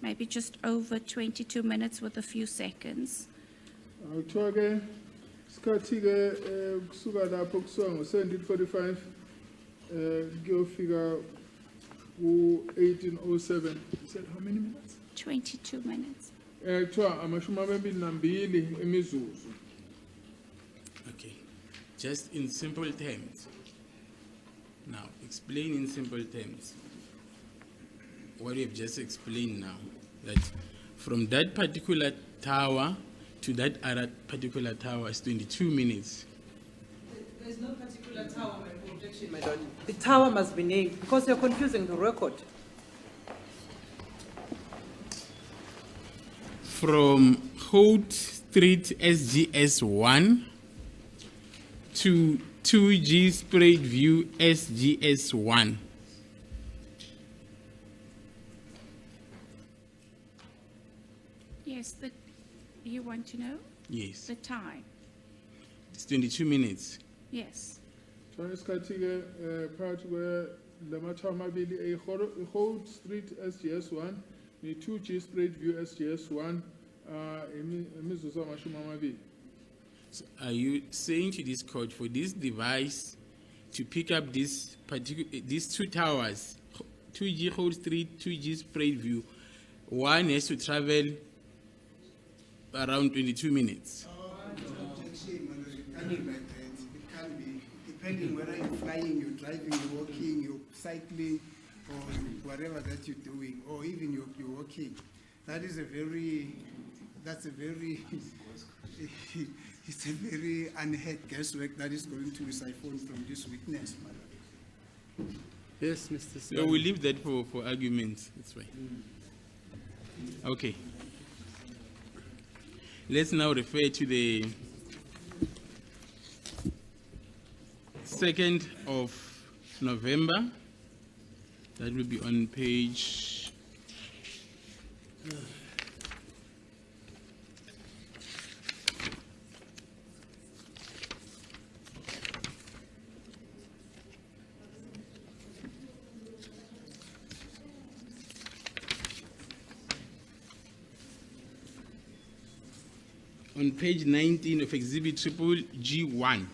maybe just over 22 minutes with a few seconds. Kuthiwa ke isikhathi ke kusuka lapho kusuka ngo-17:45 kuyofika ku-18:07. You said how many minutes? 22 minutes. Kuthiwa amashumi amabili nambili imizuzu. Okay, just in simple terms. Now, explain in simple terms what we have just explained now, that from that particular tower to that other particular tower is 22 minutes. There's no particular tower, my objection, my lord. The tower must be named because you're confusing the record. From Holt Street SGS1 to 2G Sprayed View SGS1. Yes, you want to know Yes, the time? it's 22 minutes. Yes. Kuthiwa isikhathi ke phakathi kwe lamathawa amabili i-Holt Street SGS1 ne-2G Sprayed View SGS1 imizuzu amashumi amabili. So are you saying to this court for this device to pick up these two towers, 2G Holt Street, 2G Sprayed View, one has to travel around 22 minutes? Objection, my lord. It can't be like that. It can't be. Depending whether you're flying, you're driving, you're walking, you're cycling, or whatever that you're doing, or even you're walking. That's a very it's a very unheard guesswork that is going to be siphoned from this witness, my lord. Yes, Mr. So we'll leave that for arguments. That's fine. Okay. Let's now refer to the 2nd of November. That will be on page on page 19 of Exhibit Triple G1.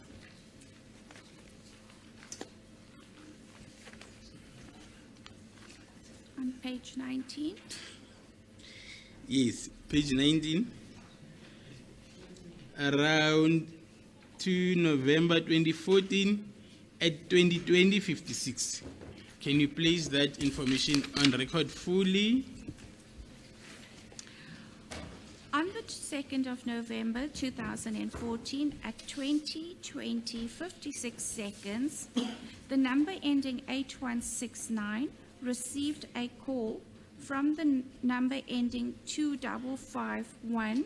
On page 19. Yes, page 19. Around 2 November 2014 at 20:56. Can you place that information on record fully? On the 2nd of November 2014 at 20:56 seconds, the number ending 8169 received a call from the number ending 2551.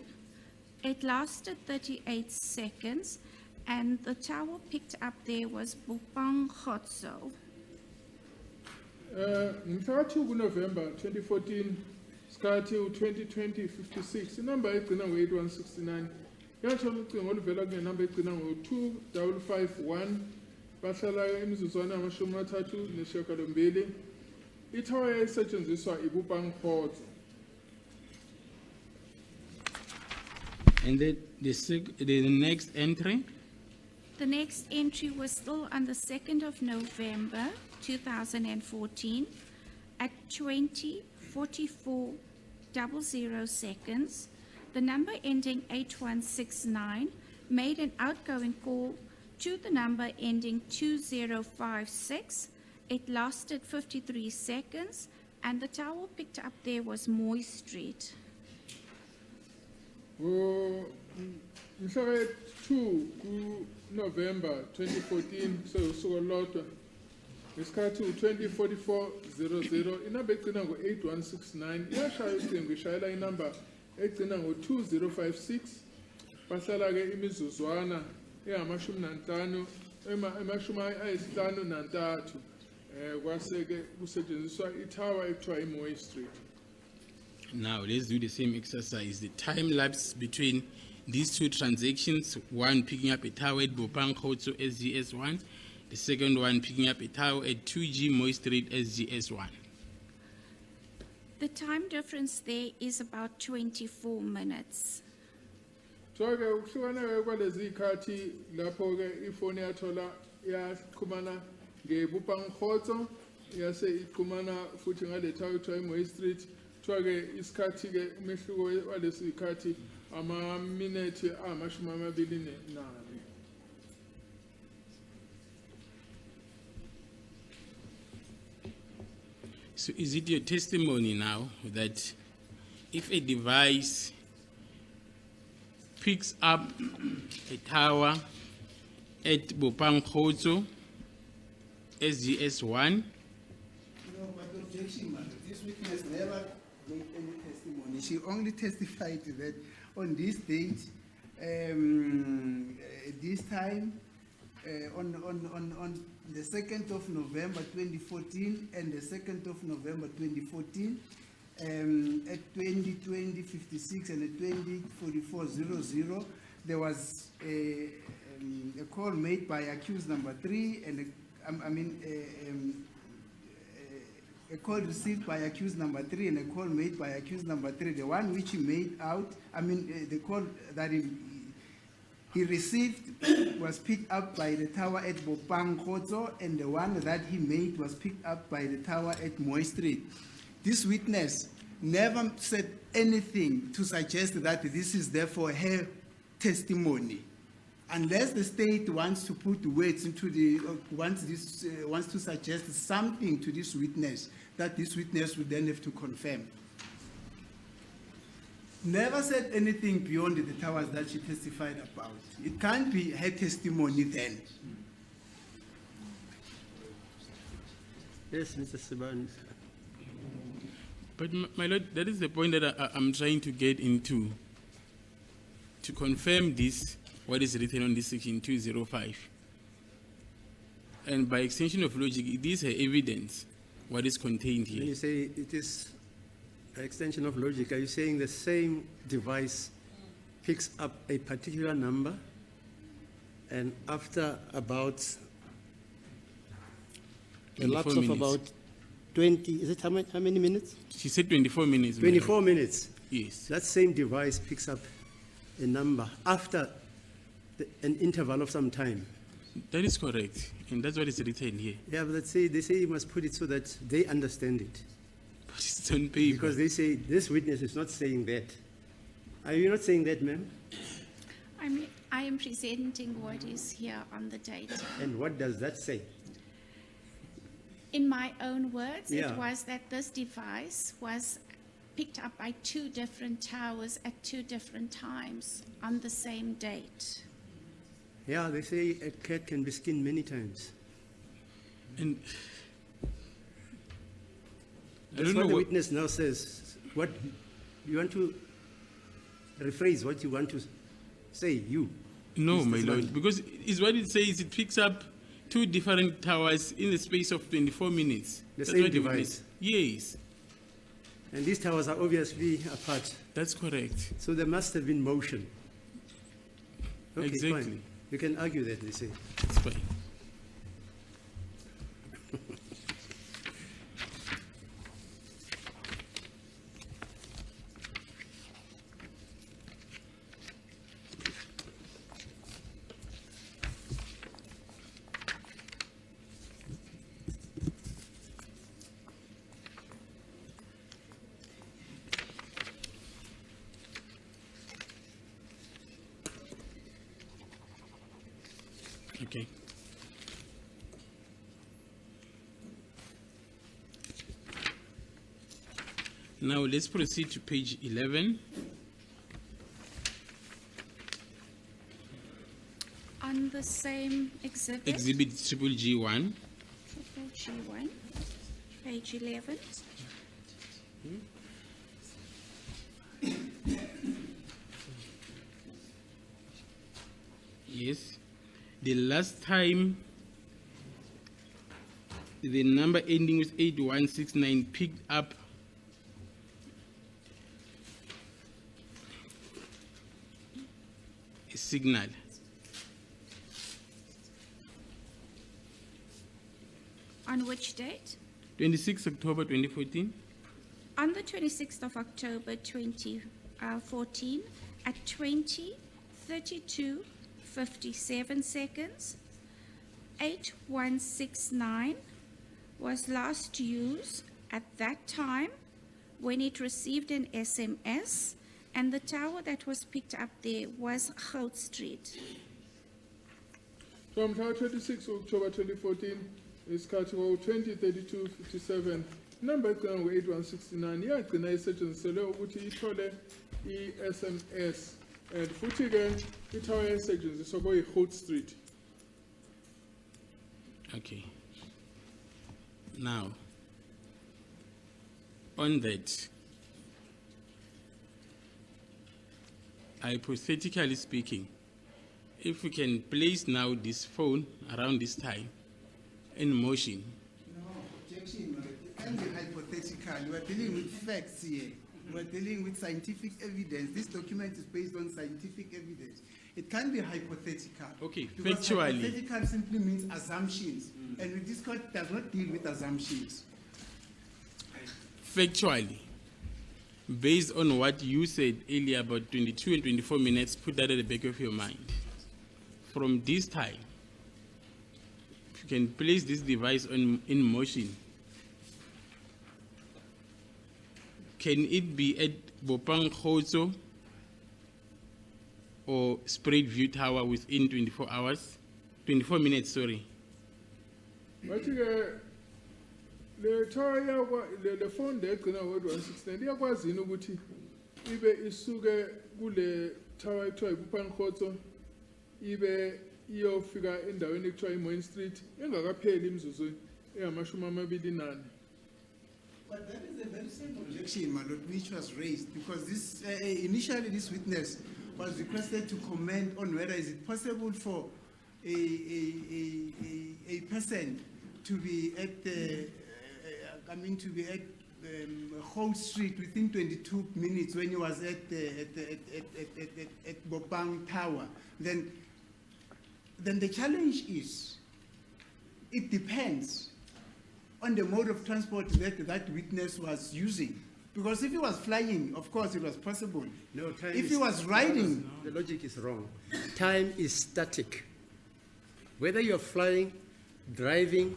It lasted 38 seconds, and the tower picked up there was Bupang Khotso. Ngomhla ka-2 kuNovember 2014 isikhathi u-20:56 inamba egcina ngo-8169 yathola ucingo oluvela kunenamba egcina ngo-2551 bahlala imizuzwana amashumi amathathu nesishiyagalombili. Ithawa yayisetshenziswa iBupang Khotso. And then the next entry? The next entry was still on the 2nd of November 2014 at 20:44:00 seconds. The number ending 8169 made an outgoing call to the number ending 2056. It lasted 53 seconds, and the tower picked up there was Moy Street. Mhla ka-2 kuNovember 2014 sewusuku olulodwa ngesikhathi u-20:44:00 inamba egcina ngo-8169 iyashaya ucingo ishayela inamba egcina ngo-2056 bahlala-ke imizuzwana engamashumi nanhlanu emashumi ayisihlanu nantathu kwase-ke kusetshenziswa ithawa ekuthiwa iMoy Street. Now let's do the same exercise. The time lapse between these two transactions, one picking up a tower at Bupang Khotso SGS1, the second one picking up a tower at 2G Moy Street SGS1. The time difference there is about 24 minutes. So ke ukuhlukana kwalezi ikhathi lapho ke ifoni yathola yaqhumana ngeBupangkhotso yase iqhumana futhi ngaletha kuthiwa eMoy Street kuthiwa ke isikhathi ke umehluko walesi ikhathi ama-minute a24. So is it your testimony now that if a device picks up a tower at Bopangkhotso, SGS1, No, but objection, madam. This witness never gave any testimony. She only testified that on this date, this time, on the 2nd of November 2014 and the 2nd of November 2014, at 20:56 and at 20:44:00, there was a call made by accused number 3 and a call received by accused number 3 and a call made by accused number 3. The one which he made out, the call that he received was picked up by the tower at Bopangkhotso, and the one that he made was picked up by the tower at Moy Street. This witness never said anything to suggest that this is therefore her testimony. Unless the state wants to put words into the, wants to suggest something to this witness, that this witness would then have to confirm. Never said anything beyond the towers that she testified about. It can't be her testimony then. Yes, Mr. Sibani. but my lord, that is the point that I'm trying to get into, to confirm this, what is written on this section 205. And by extension of logic, it is her evidence, what is contained When you here. say it is an extension of logic, are you saying the same device picks up a particular number and after about a 24 lapse of minutes. about 20, is it how many minutes? She said 24 minutes. my lord. 24 minutes. Yes. That same device picks up a number after an interval of some time. That is correct. And that's what is written here. Yeah, but they say you must put it so that they understand it. But it's on paper. Because they say this witness is not saying that. Are you not saying that, ma'am? I am presenting what is here on the data. And what does that say? In my own words, Yeah. it was that this device was picked up by 2 different towers at 2 different times on the same date. Yeah, they say a cat can be skinned many times. And I That's don't what know the what, witness now says. What you want to rephrase what you want to say, you. no, Mr. my lord, Sibani. because it's what it says. It picks up 2 different towers in the space of 24 minutes. The That's same what the device. witness- Yes, And these towers are obviously apart. that's correct. So there must have been motion. Okay, Exactly. fine. You can argue that, they say. It's fine. Okay. Now let's proceed to page 11. On the same exhibit, Exhibit triple G1. triple G1, page 11. Yes. The last time the number ending with 8169 picked up a signal. On which date? 26 October 2014. On the 26th of October 2014, at 20:32:57 seconds, 8169 was last used at that time when it received an SMS, and the tower that was picked up there was Hout Street. From 26 October 2014, isikhathi 20:32:57, number egcina ngu-8169 yagcina isetshenziselwe ukuthi ithole i-SMS, and futhi ke itower yayisetshenziswa kuyi-Hout Street. Okay. Now, on that, hypothetically speaking, if we can place now this phone around this time in motion, No, objection, it can be hypothetical. We're dealing with facts here. We're dealing with scientific evidence. This document is based on scientific evidence. It can be hypothetical. Okay, Because factually. hypothetical simply means assumptions. And this court does not deal with assumptions. factually, based on what you said earlier about 22 and 24 minutes, put that at the back of your mind. From this time, if you can place this device in motion, can it be at Bopang Khotso or Spread View Tower within 24 hours? 24 minutes, sorry. Bathi ke le tower le phone le egcina ngo-8169 iyakwazi yini ukuthi ibe isuke kule tower ekuthiwa iBupankgotso ibe iyofika endaweni ekuthiwa iMoyne Street engakapheli imzuzu engama-24. But that is a very same objection, my lord, which was raised, because this initially this witness was requested to comment on whether is it possible for a person to be at Hout Street within 22 minutes when he was at Bopang Tower. Then the challenge is, it depends on the mode of transport that witness was using. Because if he was flying, of course it was possible. No, time If is- he was riding, The logic is wrong. Time is static. Whether you're flying, driving,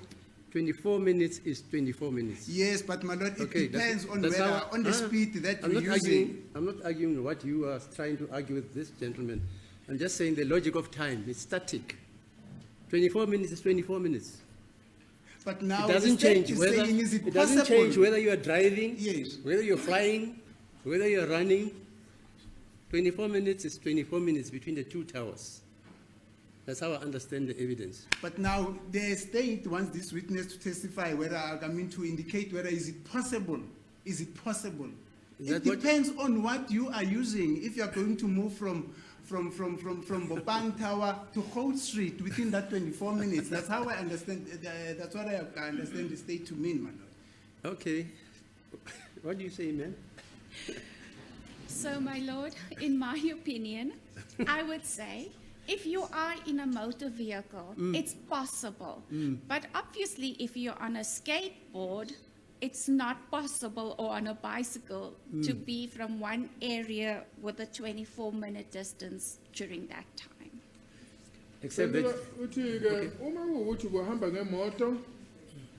24 minutes is 24 minutes. yes, but my lord, it Okay, depends on that's whether, how- on the speed that I'm you're not using. I'm not arguing what you are trying to argue with this gentleman. I'm just saying the logic of time is static. 24 minutes is 24 minutes. But now It doesn't the state change is whether saying, is it it doesn't possible? change whether you are driving, Yes. whether you're flying, whether you're running. 24 minutes is 24 minutes between the two towers. That's how I understand the evidence. But now the state wants this witness to testify whether, to indicate whether is it possible. Is it possible? Is It that what- depends on what you are using. If you are going to move from Bopang Tower to Hout Street within that 24 minutes, that's how I understand. That's what I understand the state to mean, my lord. Okay. What do you say, man? So, my lord, in my opinion, I would say if you are in a motor vehicle, it's possible. But obviously, if you're on a skateboard, it's not possible, or on a bicycle, to be from one area with a 24-minute distance during that time. Except that Uthi ke uma kuwukuthi kuhamba ngemoto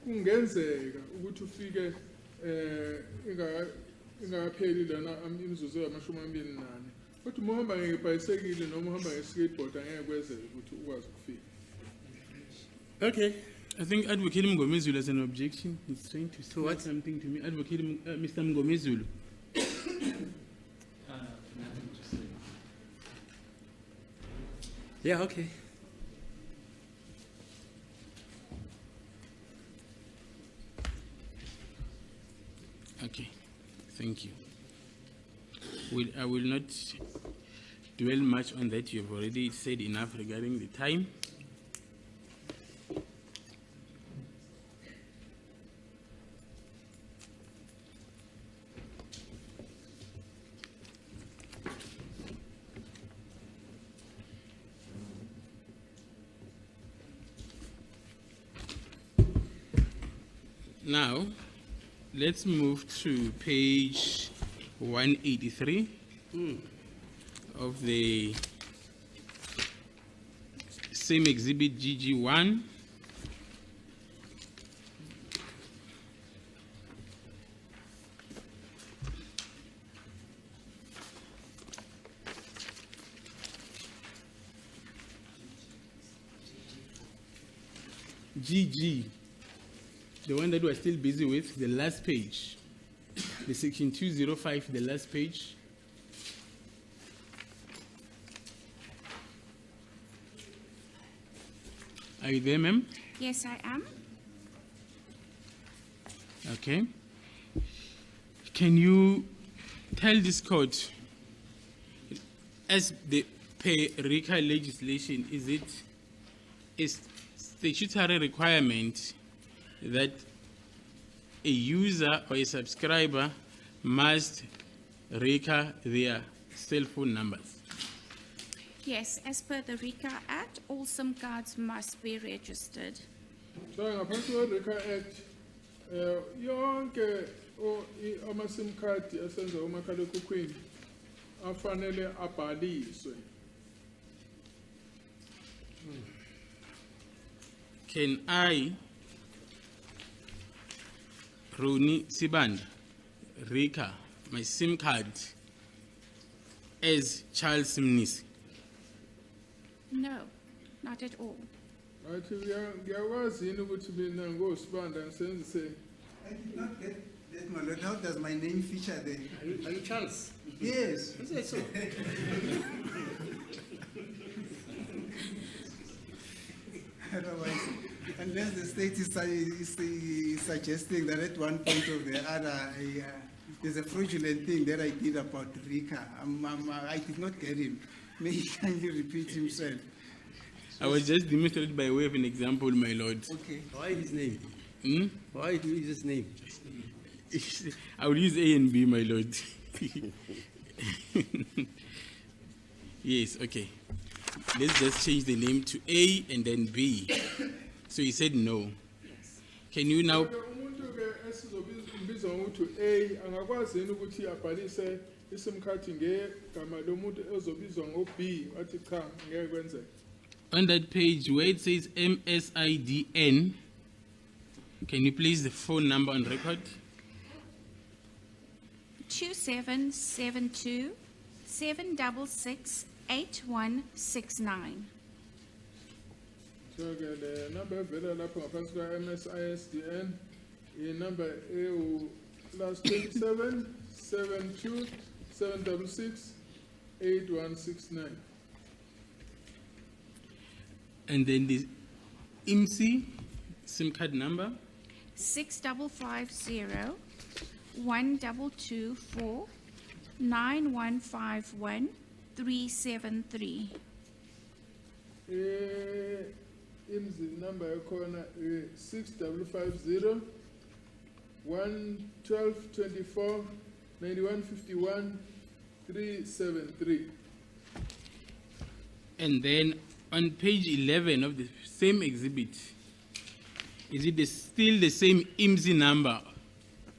kungenzeka ukuthi ufike ingakapheli lana imzuzu yama-24. Kodwa uma uhamba ngebhayisekile noma uhamba nge-skateboard angeke kwenzeke ukuthi ukwazi ukufika. Okay. I think Advocate Mngomezulu has an objection. He's trying to say what? something to me. Advocate Mr. Mngomezulu. yeah, okay. Okay, thank you. I will not dwell much on that. You've already said enough regarding the time. Now, let's move to page 183 of the same exhibit GG1. GG, the one that we're still busy with, the last page, the section 205, the last page. Are you there, ma'am? Yes, I am. Okay. Can you tell this court, as the RICA legislation, is it a statutory requirement that a user or a subscriber must RICA their cell phone numbers? Yes, as per the RICA Act, all SIM cards must be registered. So ngaphansi kwe-RICA Act, yonke ama-SIM card asenza umakhalekhukhwini afanele abhaliswe. Can I, Roni Sibanda, RICA, my SIM card as Charles Simnisi? No, not at all. Athi ngiyakwazi yini ukuthi mina ngosibanda ngisenzise. I did not get that, my lord. How does my name feature there? Are you Charles? Yes. Is it so? Otherwise, unless the state is suggesting that at one point or the other, there's a fraudulent thing that I did about RICA. I did not get him. May he kindly repeat himself. I was just demonstrated by way of an example, my lord. Okay. Why his name? Hmm? Why do you use his name? I will use A and B, my lord. Yes, okay. Let's just change the name to A and then B. So he said no. Can you now? Umuntu ke esizobizwa ngokuthi A angakwazi yini ukuthi abhalise iSIM card ngegama lomuntu ezobizwa ngo-B athi cha ngeke kwenzeke. On that page where it says MSIDN, can you please the phone number on record? 2772 766 8169. So ke le number evela lapho ngaphansi kwa-MSISDN inumber ewu +27 72 766 8169. And then the IMSI SIM card number 6550 1224 9151 373. IMSI number yakhona 6550 1224 9151 373. and then on page 11 of the same exhibit, is it still the same IMSI number,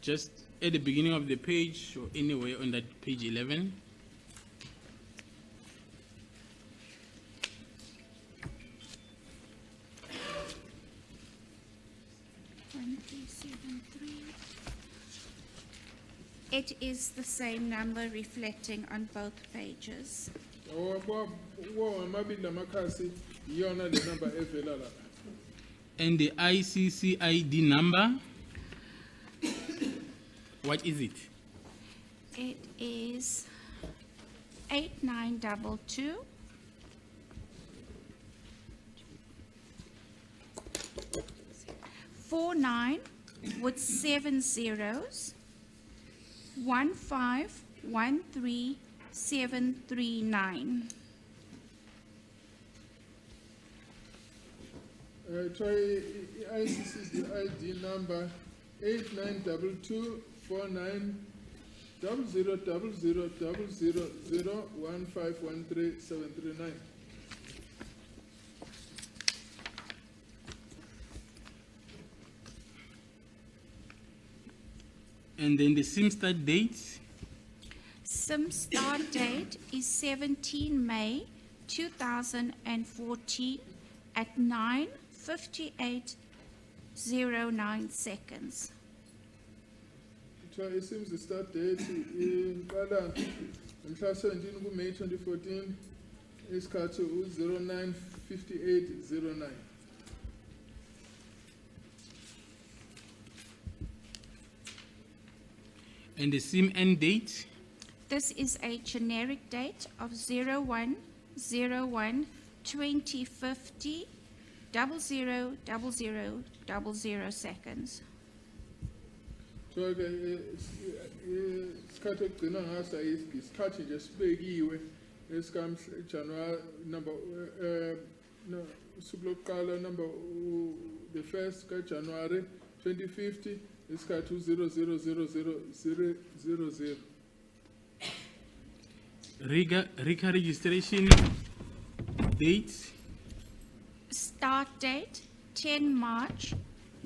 just at the beginning of the page or anywhere on that page 11? It is the same number reflecting on both pages. Amabili lamakhasi iyona le number evela lapha. And the ICCID number, what is it? It is 8922 49 with 7 zeros 1513739. Try ICCID number 8922 49 0000001513 739. And then the SIM start date, SIM start date is 17 May 2014 at 9:58:09 seconds. Kuthiwa iSIMS start date iqala ngomhla 17 kuMay 2014 isikhathi u-09:58:09. and the SIM end date, This is a generic date of 01/01/2050 00:00:00 seconds. So ke isikhathi okugcina ngaso isikhathi nje sibekiwe esikaJanuary number no usuku lokuqala number the 1st kaJanuary 2050 isikhathi u-00:00:000. RICA registration date, Start date 10 March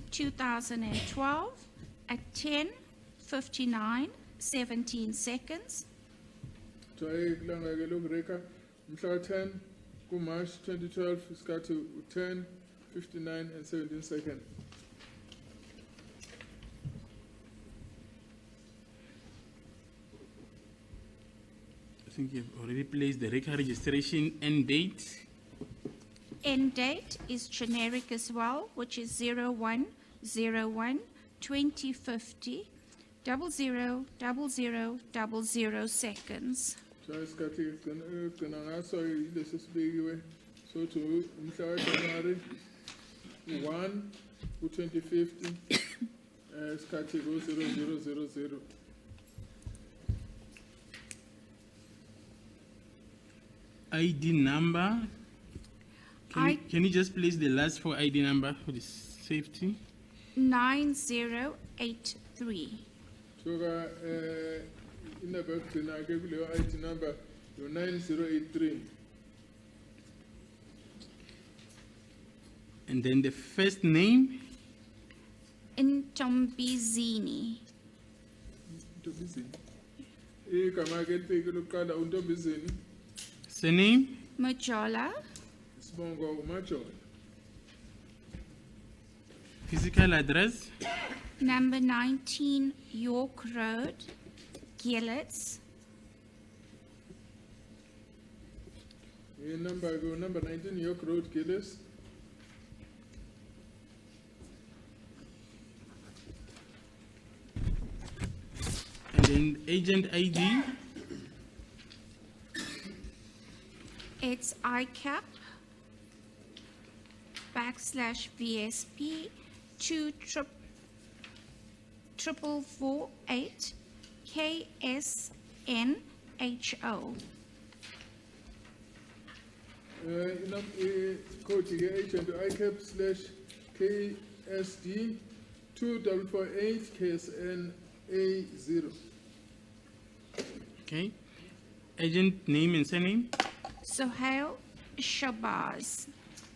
2012 at 10:59:17 seconds. So ilanga ke lokureka mhla 10 kuMarch 2012 isikhathi u-10:59:17 seconds. I think you've already placed the RICA registration end date. End date is generic as well, which is 01/01/2050 00:00:00 seconds. So isikhathi ogcina ngaso ilesi sibekiwe so to umhla kaJanuary 1 ku-2050 isikhathi ku-00:00. ID number. I- Can you just place the last four ID number for the safety? 9083. Soka inamba yokugcina ke kuleyo ID number yo-9083. And then the first name, Ntombizini. Ntombizini. Igama ke lifike lokuqala uNtombizini, surname, Majola. isibongo uMajola. physical address, Number 19 York Road, Gillets. Number 19 York Road, Gillis. and then agent ID, It's ICAP /VSP 24448 KSNHO. Code ke agent ICAP /KSD 2448 KSNA0. okay? Agent name and surname, Sohail Shabazz.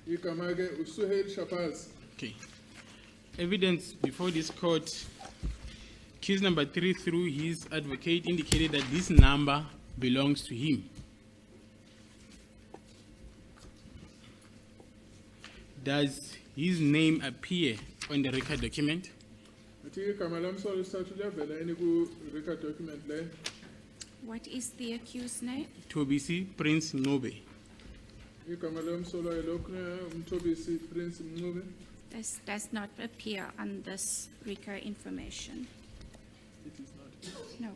Igama ke uSuhail Shabazz. okay. Evidence before this court, case number 3 through his advocate indicated that this number belongs to him. Does his name appear on the record document? Athi igama lamsolo sithathu liyavela yini ku-record document le? What is the accused name? Tobisi Prince Nobe. Igama lamsolo yilokhu uMthobisi Prince Mncube. This does not appear on this RICO information. It is not. No.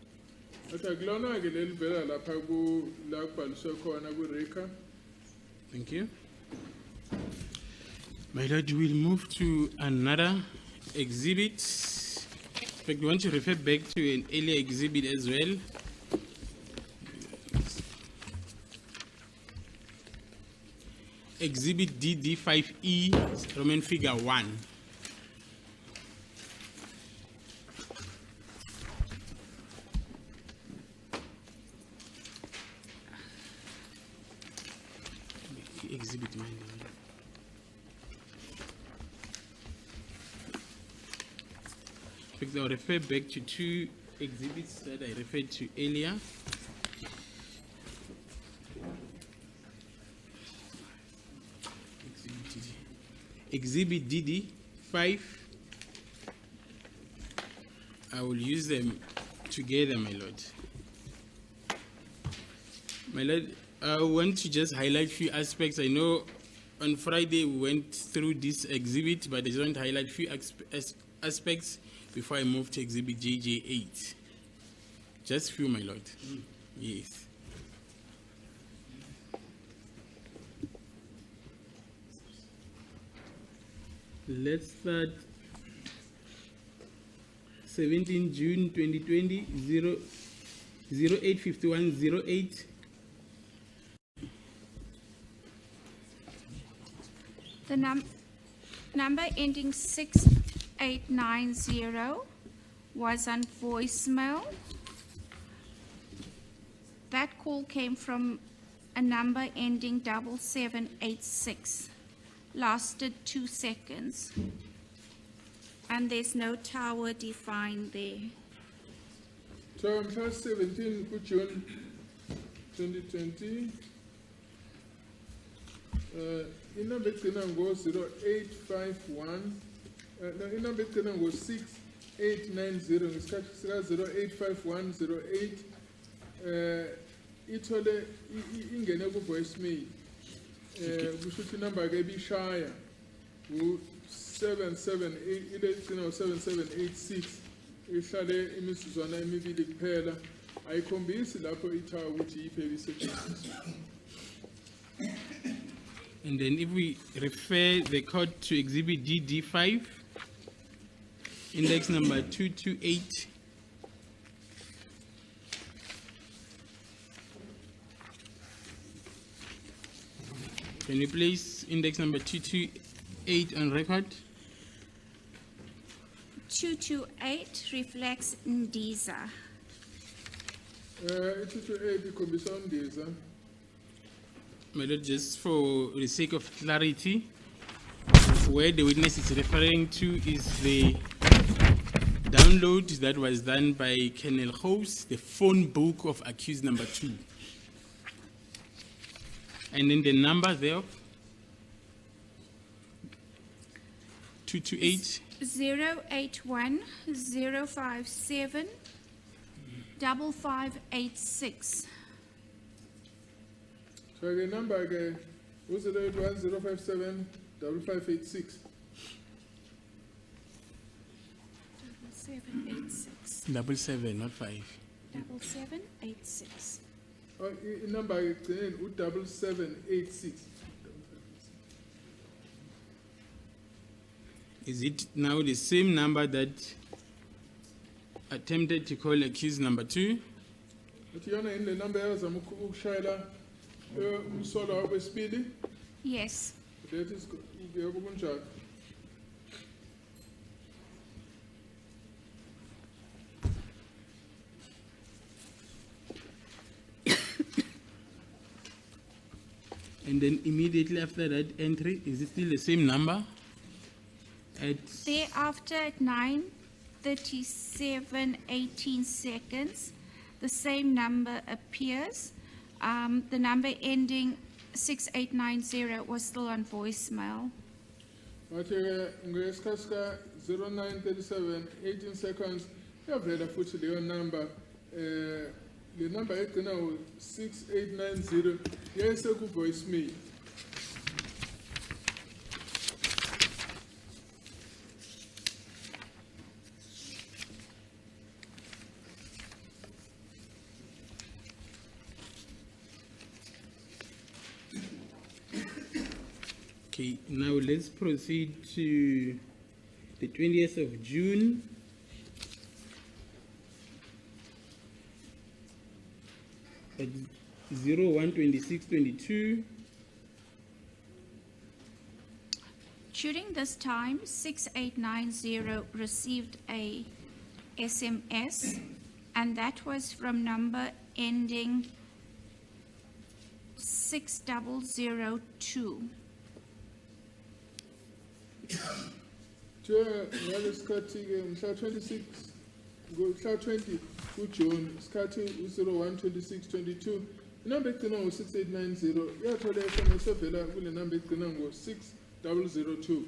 Athi akulona ke leli vela lapha la kubhaliswe khona ku-RICA. Thank you. My Lord, we'll move to another exhibit. In fact, we want to refer back to an earlier exhibit as well. Exhibit DD5E, Roman figure 1. Exhibit 1. aspects. I'll refer back to two exhibits that I referred to earlier. Exhibit DD 5. I will use them together, my lord. My lord, I want to just highlight a few aspects. I know on Friday we went through this exhibit, but I just want to highlight a few aspects before I move to exhibit JJ8. Just few, my lord. Yes. Let's start 17 June 2020, 085108. The number ending 6890 was on voicemail. That call came from a number ending 7786. Lasted 2 seconds. And there's no tower defined there. So, mhla 17 June 2020, inamba egcina ngo-0851, inamba egcina ngo-6890 ngesikhathi sika-085108, ithole ingene ku-voicemail. Kusho ukuthi inamba ke bishaya u-77, ile egcina ngo-7786, ihlale imisuzwana emibili kuphela, ayikhombisi lapho ithawa ukuthi yiphi ebisetshenziswa. And then if we refer the code to exhibit DD5, index number 228, can you place index number 228 on record? 228 reflects Ndiza. 228 ikhombisa uNdiza. My lord, just for the sake of clarity, where the witness is referring to is the download that was done by Colonel House, the phone book of accused number 2. And then the number thereof, 228. 081 057 5586. So the number again was 081 057 5586. 7786. 77, not 5. 7786. Number again, 7786. Is it now the same number that attempted to call accused number 2? But you know, in the number yazama ukushayela umsolo wesibili. Yes. That is yebo kunjalo. And then immediately after that entry, is it still the same number? Thereafter, at 9:37:18 seconds, the same number appears. The number ending 6890 was still on voicemail. But ngesikhathi sika 09:37:18 seconds, yavela futhi leyo number. The number egcina u-6890 yayiseku-voicemail. Okay, now let's proceed to the 20th of June. At 01:26:22. During this time, 6890 received a SMS, and that was from number ending 6002. Kuthiwa ngalesikhathi-ke mhla 26 mhla 20 kuJune isikhathi u-01-26-22 inamba egcina ngo-6890 yathola i-SMS evela kule namba egcina ngo-6002.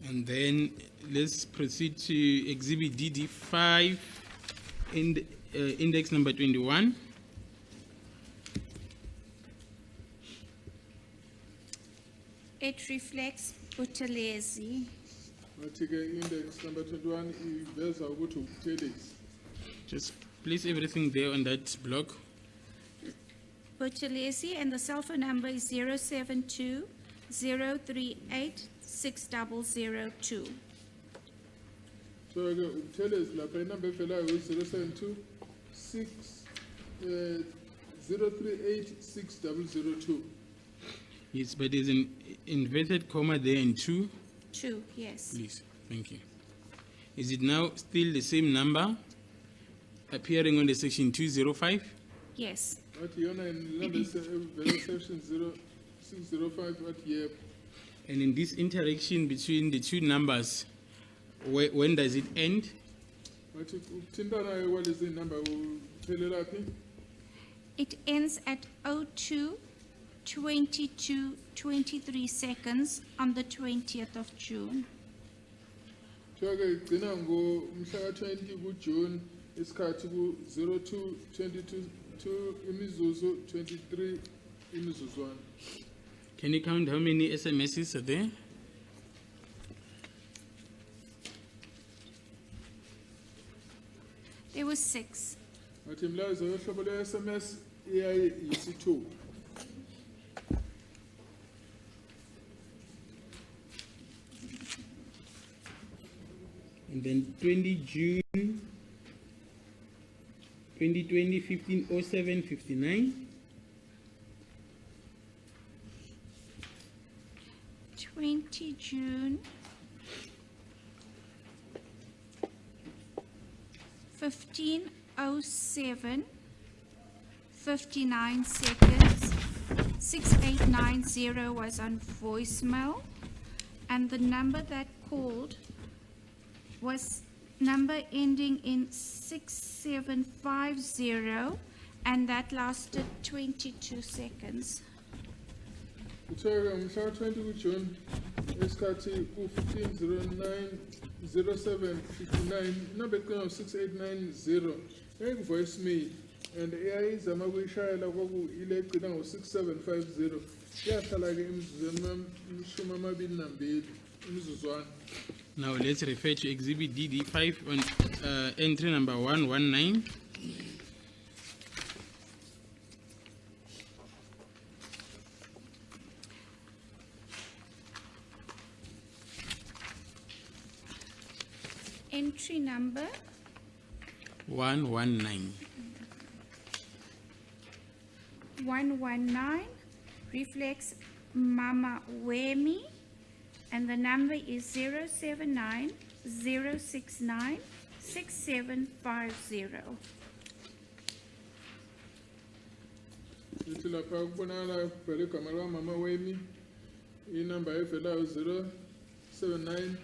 And then let's proceed to Exhibit DD5, index number 21. It reflects Buthelezi. Ngathi-ke index number 21 iveza ukuthi ubuthelezi. Just place everything there on that block. Buthelezi, and the cell phone number is 072 038 6002. So-ke ubuthelezi lapha inamba evelayo u-072 038 6002. Yes, but there's an inverted comma there in 2. 2, yes. Please, thank you. Is it now still the same number appearing on the section 205? Yes. Ngathi yona inamba evela section 0605 athi yebo. And in this interaction between the two numbers, when does it end? Ngathi ukuthintana kwalezi namba uphelelaphi? It ends at 02:22:23 seconds on the 20th of June. Kuthiwa-ke igcina ngomhla ka-20 kuJune isikhathi ku-02:22 imizuzu 23 imizuzwana. Can you count how many SMSs are there? There were 6. Ngathi imlayezo yohlobo lwe-SMS iyaye yisithupha. And then 20 June 2020, 15:07:59. 20 June 15:07:59 seconds. 6890 was on voicemail, and the number that called was number ending in 6750, and that lasted 22 seconds. Kuthiwa-ke ngomhla ka-20 kuJune isikhathi ku-15:09:07:59 inamba egcina ngo-6890 yayi-voicemail and eyayizama ukuyishayela ile egcina ngo-6750 yahlala-ke emizuzweni ama-22 imizuzwana. Now let's refer to Exhibit DD5 on entry number 119. Entry number 119. 119 reflects Mama Wemi, and the number is 079 069 6750. Ithi lapha kubonakala kubhalwe igama likamama wemi, inamba evelayo 079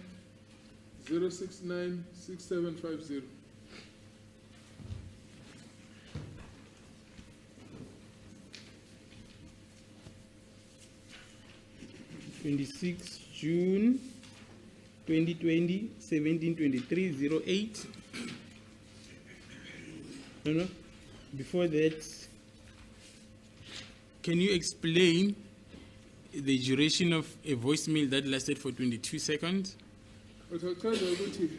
069 6750. June 2020, 17:23:08. No. Before that, can you explain the duration of a voicemail that lasted for 22 seconds? Uchaza ukuthi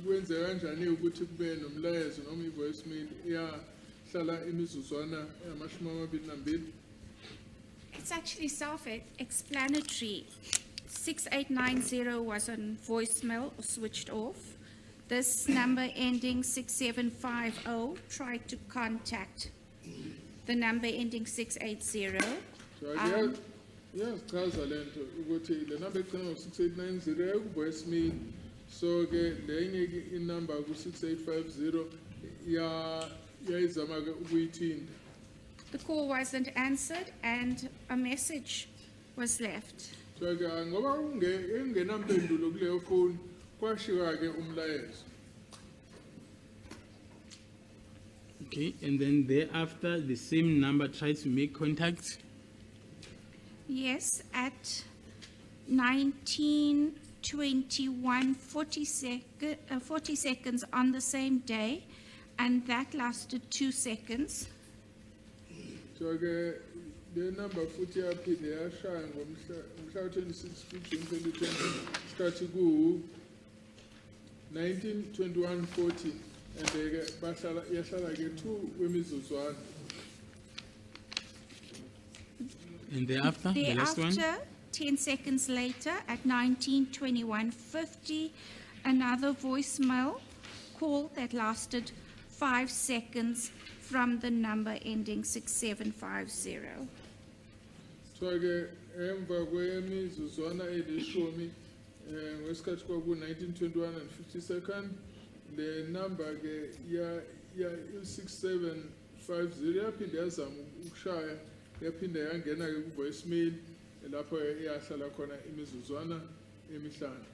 kwenze kanjani ukuthi kube nomlayezo noma i-voicemail iyahlala imizuzwana engamashumi 22. It's actually self-explanatory. 6890 was on voicemail or switched off. This number ending 6750 tried to contact the number ending 680. So iyazichaza lento ukuthi le number egcina ngo-6890 yaku-voicemail, so ke lenye inamba ku-6850 yayizama-ke ukuyithinta. The call wasn't answered and a message was left. So ke ngoba engenampendulo kuleyo phone kwashika ke umlayezo. Okay, and then thereafter, the same number tries to make contact. Yes, at 19:21, 40 seconds on the same day, and that lasted 2 seconds. So ke the number futhi yaphinde yashaya ngomhla 26 June 2020 isikhathi ku 19:21:40 and ke bahlala yahlala ke 2 wemizuzwana. And thereafter, the last one. Thereafter, 10 seconds later, at 19:21:50, another voicemail call that lasted 5 seconds from the number ending 6750. So ke emva kwemizuzwana elishumi ngesikhathi kwaku 19:21 and 50 seconds le number ke ya 6750 yaphinde yazama ukushaya yaphinde yangena ke ku voicemail lapho yahlala khona imizuzwana emihlanu.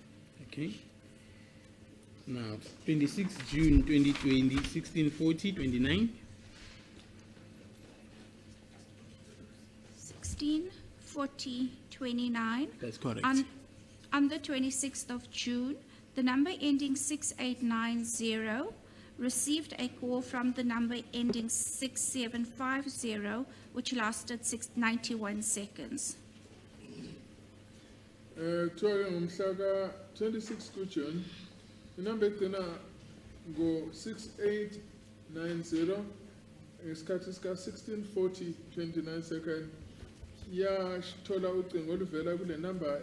Okay. Now, 26 June 2020, 16:40, 29. 16:40:29. That's correct. On the 26th of June, the number ending 6890 received a call from the number ending 6750, which lasted 91 seconds. Kuthiwa ngomhla ka 26 kuJune inamba egcina ngo 6890 ngesikhathi sika 16:40:29 seconds yathola ucingo oluvela kule number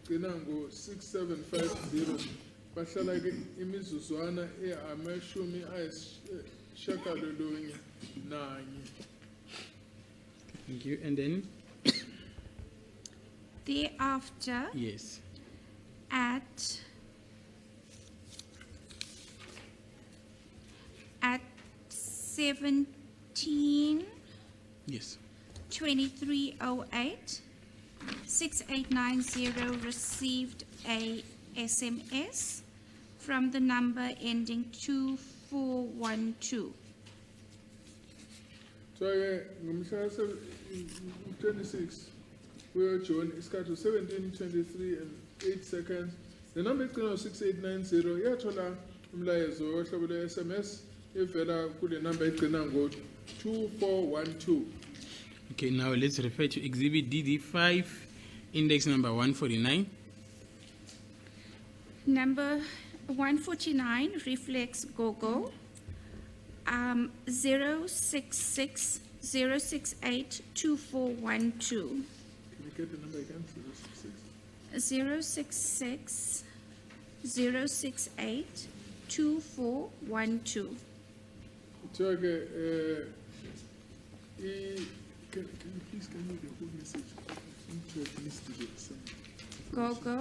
egcina ngo 6750 bahlala ke imizuzwana amashumi ayishagalolunye nanye. Thank you. And then, Thereafter, yes. at 17:23:08, Yes. 6890 received a SMS from the number ending 2412. So ke ngomhla 26 kuJune isikhathi 17:23 and 8 seconds the number egcina 6890 yathola umlayezo wohlobo lwe-SMS evela kule number egcina ngo 2412. Okay, now let's refer to Exhibit DD5, index number 149. Number 149 reflects GoGo 066-068-2412. Can you get the number again? 066-068-2412. So ke can you please give me the whole message? To at least do it. GoGo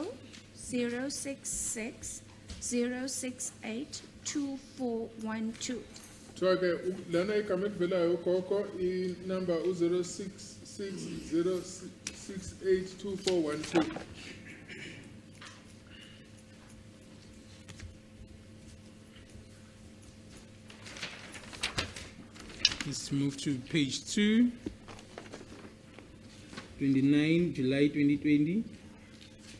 066-068-2412. So ke lana igama elivelayo gogo inumber 066-068-2412. Let's move to page 2, 29 July 2020,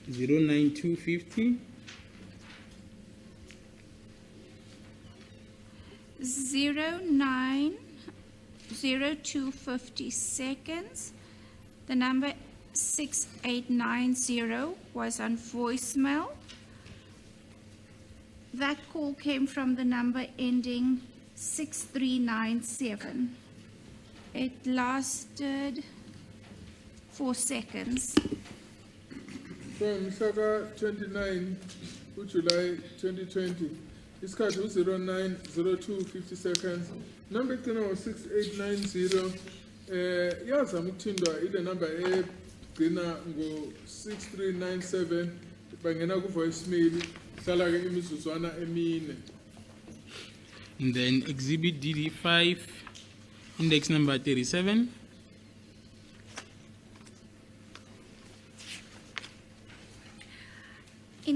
09250. 090250 seconds. The number 6890 was on voicemail. That call came from the number ending 6397. It lasted 4 seconds. So mhla ka 29 July 2020 isikhathi 090250 seconds number egcina ngo 6890 yazama ukuthindwa ile number egcina ngo 6397 bangena ku voicemail hlala ke imizuzwana emine. And then Exhibit DD5, index number 37.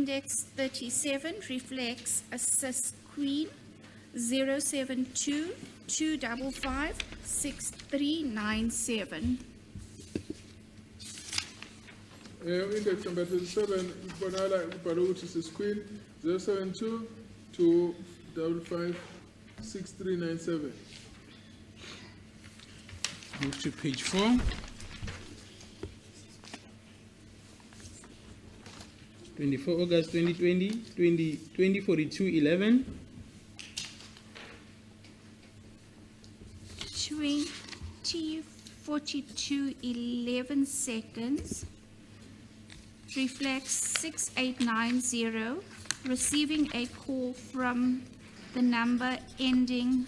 Index 37 reflects a cis queen 072 255 6397. Index number 37, ibonala ibhalwe ukuthi sisqueen 072 255 6397. Move to page 4. 24 August 2020, 204211. 20:42:11 seconds reflects 6890, receiving a call from the number ending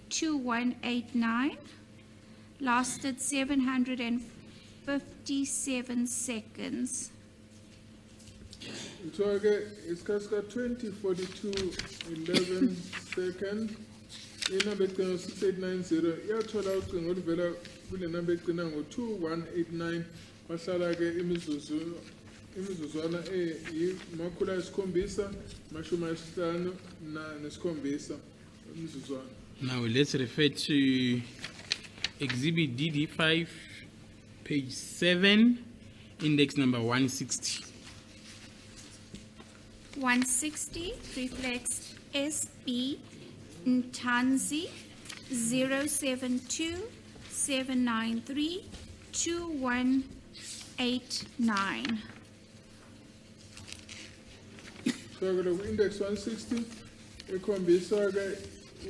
2189, lasted 757 seconds. So isikhathi ka 20:42:11 second. Inamba egcina 6890 iyathola ucingo oluvela kule namba egcina ngo-2189 bahlala ke imizuzwana makhulu ayisikhombisa mashumi ayisihlanu nesikhombisa imizuzwana. Now let's refer to Exhibit DD5, page 7, index number 160. 160 reflects SB Ntanzi 072 793 2189. So ke lo index 160 ekhombisa ke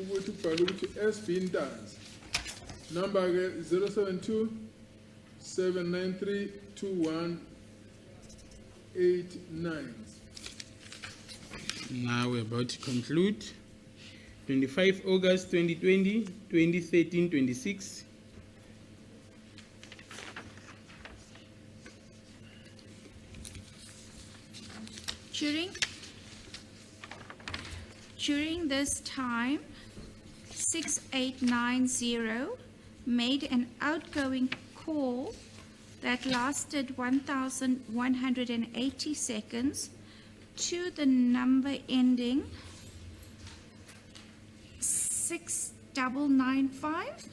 ukuthi kubhalwe ukuthi SB Ntanzi. Number ke 072 793 2189. Now we're about to conclude. 25 August 2020, 2013, 26. During this time, 6890 made an outgoing call that lasted 1,180 seconds to the number ending 6995.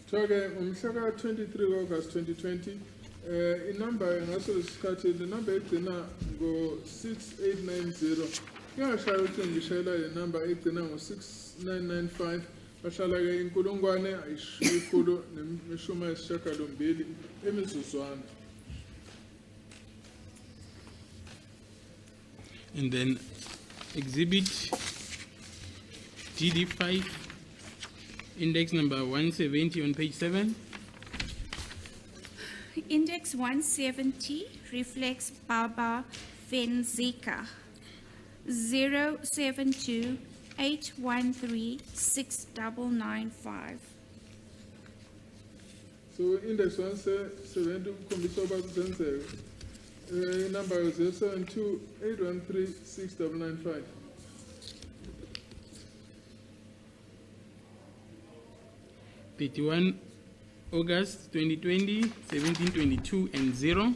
So ke umhla ka 23 August 2020 inamba ngaso lesikhathi le number egcina ngo 6890 ngashaya ukuthi ngishayela le number egcina ngo 6995 bahlala ke inkulungwane ayishukulu nemishumi ayisishiyagalombili emizuzwana. And then Exhibit DD5, index number 170 on page 7. Index 170 reflects Baba Fenzika 072 813 6995. So index 170 ukhombisa ubaba Zenzeka number 072 813 6995. August 2020, 1722 and 0.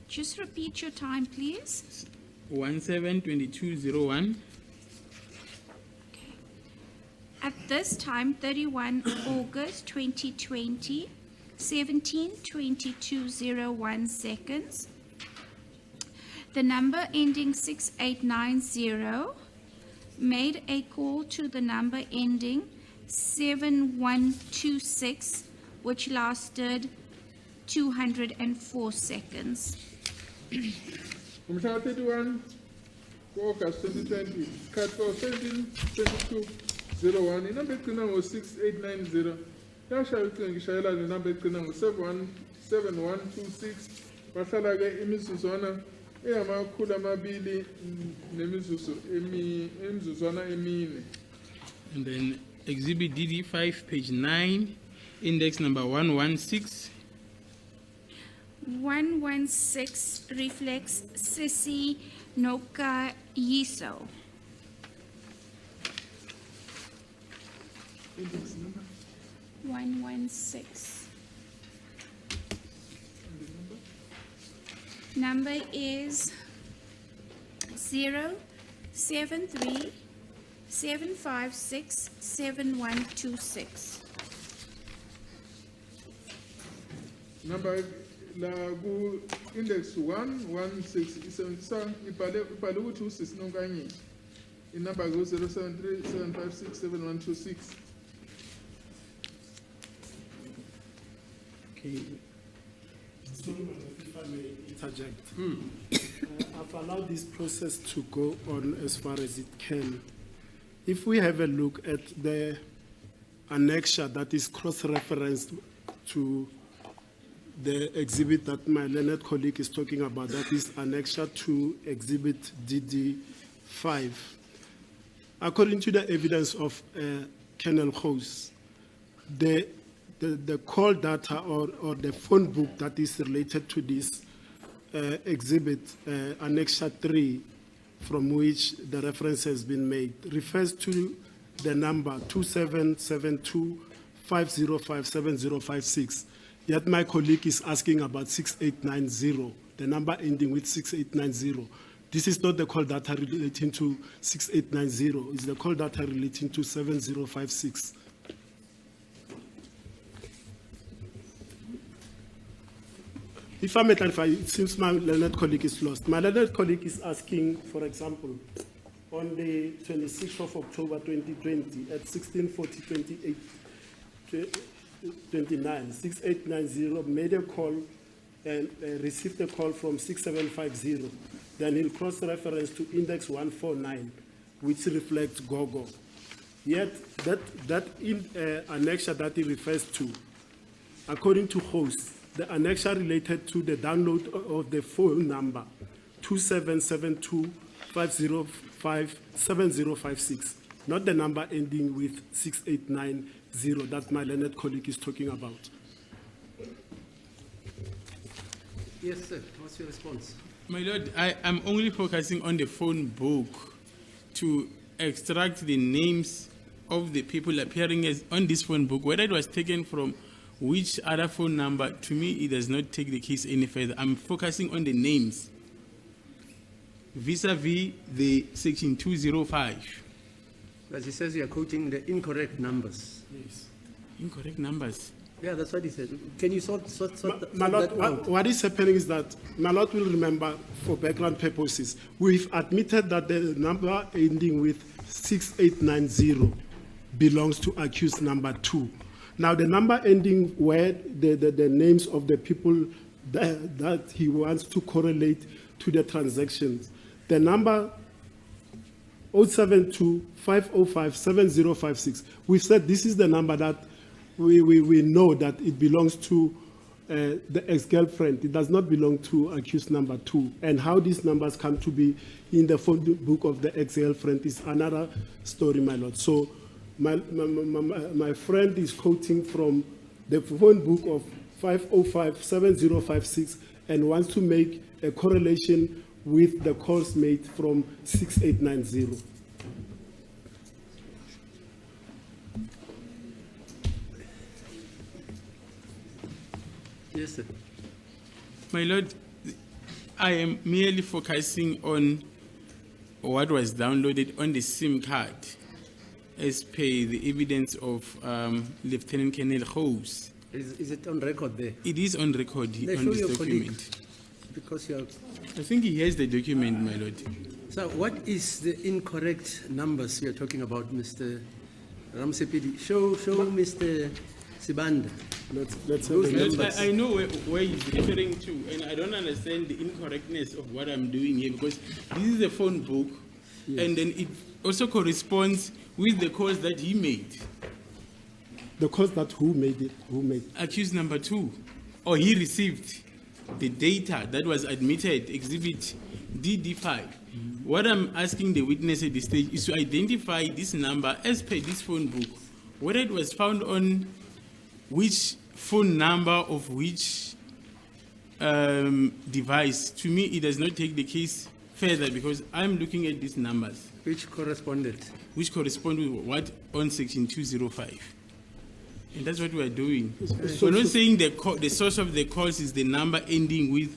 Just repeat your time, please. 172201. At this time, 31 August 2020, 17:22:01 seconds. The number ending 6890 made a call to the number ending 7126, which lasted 204 seconds. Umhla 31 August 2020 isikhathi ka 17:22:01 inamba egcina ngo 6890 yashaya ucingo ngishayela le number egcina ngo 7126 bahlala ke imizuzwana eyamakhulu amabili nemizuzwana emine. And then Exhibit DD5, page 9, index number 116, 116 reflects Sisi Noka Yiso. Index number. 116. Number is 073-756-7126. Number la ku index 116 isebenzisa ibhale ukuthi usisinomkanye. Inumber go 073-756-7126. Okay. So, if I may interject, I've allowed this process to go on as far as it can. If we have a look at the annexure that is cross-referenced to the exhibit that my learned colleague is talking about, that is annexure to exhibit DD5. According to the evidence of Colonel House, the call data or the phone book that is related to this exhibit, annexure 3, from which the reference has been made, refers to the number 2772-505-7056. Yet my colleague is asking about 6890, the number ending with 6890. This is not the call data relating to 6890, it's the call data relating to 7056. If I may clarify, it seems my learned colleague is lost. My learned colleague is asking, for example, on the 26th of October 2020 at 16:40:29, 6890 made a call and received a call from 6750. Then he'll cross-reference to index 149, which reflects GOGO. Yet that annexure that he refers to, according to host, the annexure related to the download of the phone number 2772-505-7056, not the number ending with 6890 that my learned colleague is talking about. Yes, sir. What's your response? My Lord, I am only focusing on the phone book to extract the names of the people appearing as on this phone book. Whether it was taken from which other phone number, to me, it does not take the case any further. I'm focusing on the names vis-a-vis the section 205. As he says, you are quoting the incorrect numbers. Yes. Incorrect numbers. Yeah, that's what he said. Can you sort My Lord, that out? what is happening is that, my Lord will remember, for background purposes, we've admitted that the number ending with 6890 belongs to accused number 2. Now, the number ending where the names of the people that he wants to correlate to the transactions, the number 072-505-7056, we've said this is the number that we know that it belongs to the ex-girlfriend. It does not belong to accused number 2. And how these numbers come to be in the phone book of the ex-girlfriend is another story, my Lord. So my friend is quoting from the phone book of 505-7056 and wants to make a correlation with the calls made from 6890. Yes, sir. My Lord, I am merely focusing on what was downloaded on the SIM card as per the evidence of Lieutenant Colonel House. Is it on record there? It is on record They on show this your colleague. document. Because you are. I think he has the document, my Lord. So, what is the incorrect numbers you are talking about, Mr. Ramsepidi? Show Mr. Sibanda. Let's have Those a Well, look. numbers. I know where he's referring to, and I don't understand the incorrectness of what I'm doing here, because this is a phone book, and then it also corresponds with the calls that he made. The cause that who made it? Who made it? Accused number 2, or he received the data that was admitted, exhibit DD5. What I'm asking the witness at this stage is to identify this number as per this phone book, whether it was found on which phone number of which device, to me, it does not take the case further because I'm looking at these numbers, Which corresponded? which correspond with what on section 205. And that's what we're doing. We're not saying the source of the calls is the number ending with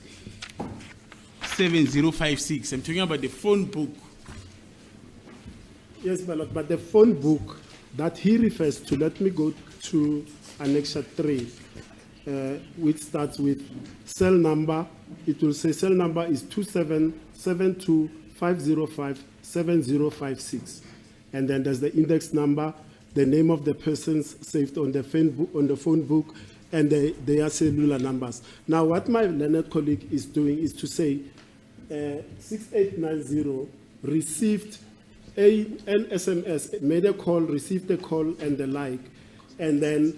7056. I'm talking about the phone book. Yes, my lord, but the phone book that he refers to, let me go to Annexure 3, which starts with cell number. It will say cell number is 27725057056. And then there's the index number, the name of the persons saved on the phone book, and their cellular numbers. Now, what my learned colleague is doing is to say 6890 received an SMS, made a call, received a call, and the like. And then,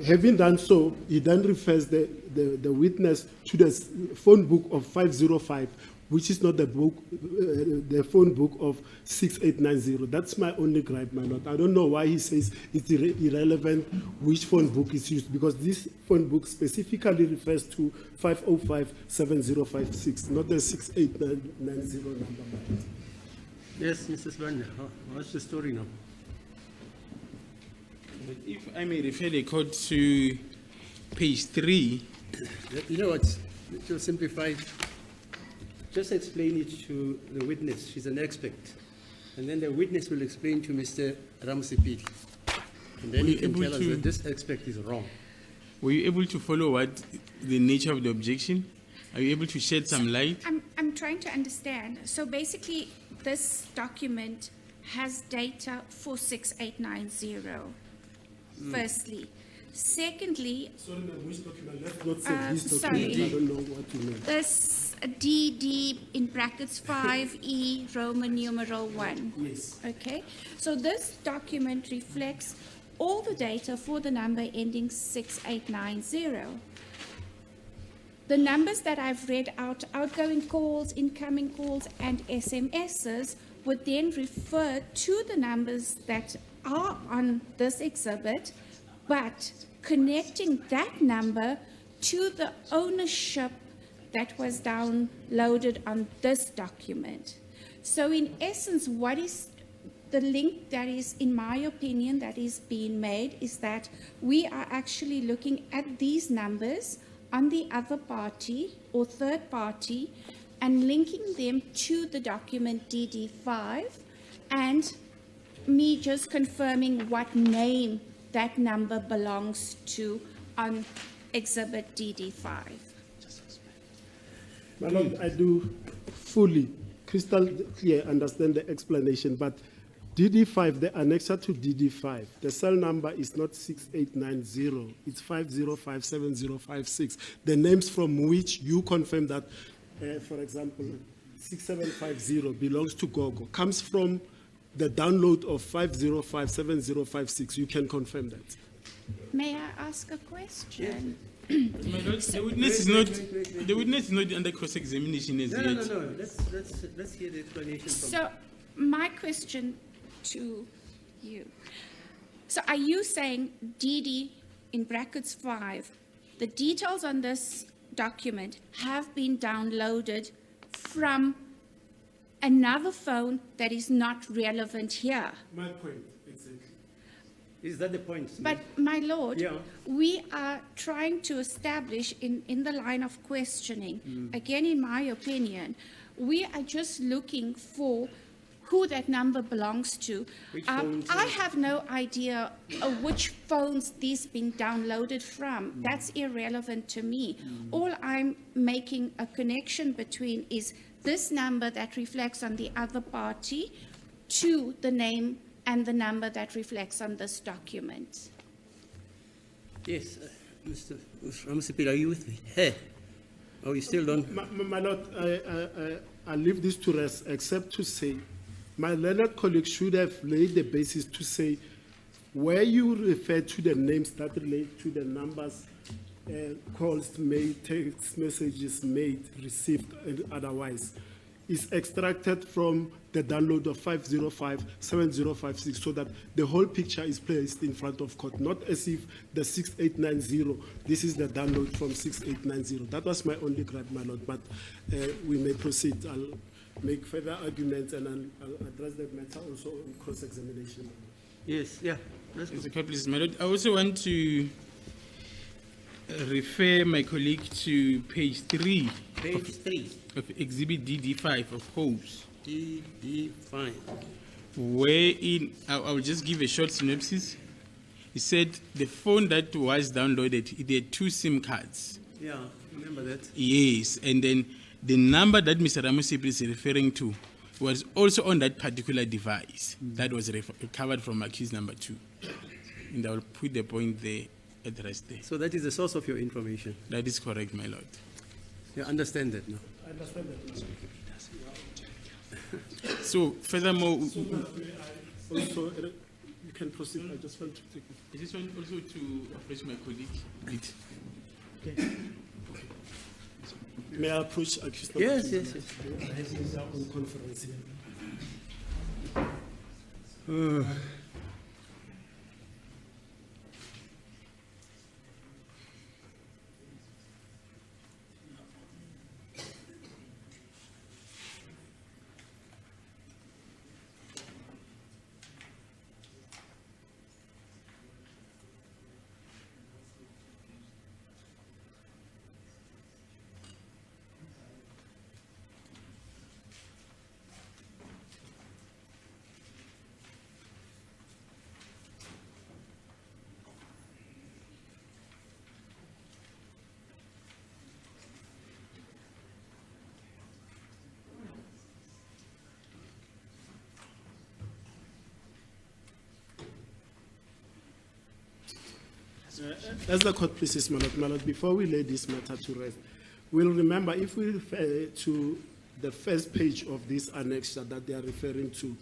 having done so, he then refers the witness to the phone book of 505, which is not the book, the phone book of 6890. That's my only gripe, my lord. I don't know why he says it's irrelevant which phone book is used, because this phone book specifically refers to 505-7056, not the 6890 number. Yes, Mrs. Lwanda, what's the story now? But if I may refer the court to page 3. You know what, to simplify, just explain it to the witness. She's an expert. And then the witness will explain to Mr. Ramsipidi. And then he can tell us that this expert is wrong. Were you able to follow what the nature of the objection? Are you able to shed some light? I'm trying to understand. So basically, this document has data for 6890, firstly. Secondly, Sorry, ma'am, which document? Let's not say this sorry. document. I don't know what you mean. this DD in brackets 5E Roman numeral 1. Yes. Okay, so this document reflects all the data for the number ending 6890. The numbers that I've read out, outgoing calls, incoming calls, and SMSs, would then refer to the numbers that are on this exhibit, but connecting that number to the ownership that was downloaded on this document. So in essence, what is the link that is, in my opinion, that is being made is that we are actually looking at these numbers on the other party or third party and linking them to the document DD5, and me just confirming what name that number belongs to on exhibit DD5. My lord, I do fully, crystal clear, understand the explanation, but DD5, the annexure to DD5, the cell number is not 6890, it's 5057056. The names from which you confirm that, for example, 6750 belongs to Gogo, comes from the download of 5057056. You can confirm that. May I ask a question? My lord, the witness is not under cross-examination as yet. No. Let's hear the explanation from So my question to you. So are you saying DD in brackets 5, the details on this document have been downloaded from another phone that is not relevant here? My point, exactly. Is that the point? But my lord, Yeah. we are trying to establish in the line of questioning, again, in my opinion, we are just looking for who that number belongs to. Which phones I have no idea which phones these been downloaded from. That's irrelevant to me. All I'm making a connection between is this number that reflects on the other party to the name and the number that reflects on this document. Yes, Mr. Ramsipidi, are you with me? Hey. Oh, you still don't? My lord, I leave this to rest, except to say, my learned colleague should have laid the basis to say, where you refer to the names that relate to the numbers, calls made, text messages made, received, and otherwise, is extracted from the download of 505-7056 so that the whole picture is placed in front of court, not as if the 6890, this is the download from 6890. That was my only gripe, my lord, but we may proceed. I'll make further arguments and I'll address that matter also in cross-examination. Yes, yeah. Let's go. Mr. Chair, please, my lord, I also want to refer my colleague to page 3 Page 3, of Exhibit DD5 of Hobbes, DD5. wherein I will just give a short synopsis. He said the phone that was downloaded, it had 2 SIM cards. Yeah, remember that? Yes, and then the number that Mr. Ramosepe is referring to was also on that particular device that was recovered from accused number 2. And I will put the point there at rest there. So that is the source of your information. That is correct, my lord. You understand that now? I understand that. So, furthermore, Also, you can proceed. I just want to take it. I just want also to approach my colleague. May I approach accused? Yes, yes, yes. I have this on conference here. As the court pleases, my lord, before we lay this matter to rest, we'll remember, if we refer to the first page of this annexure that they are referring to,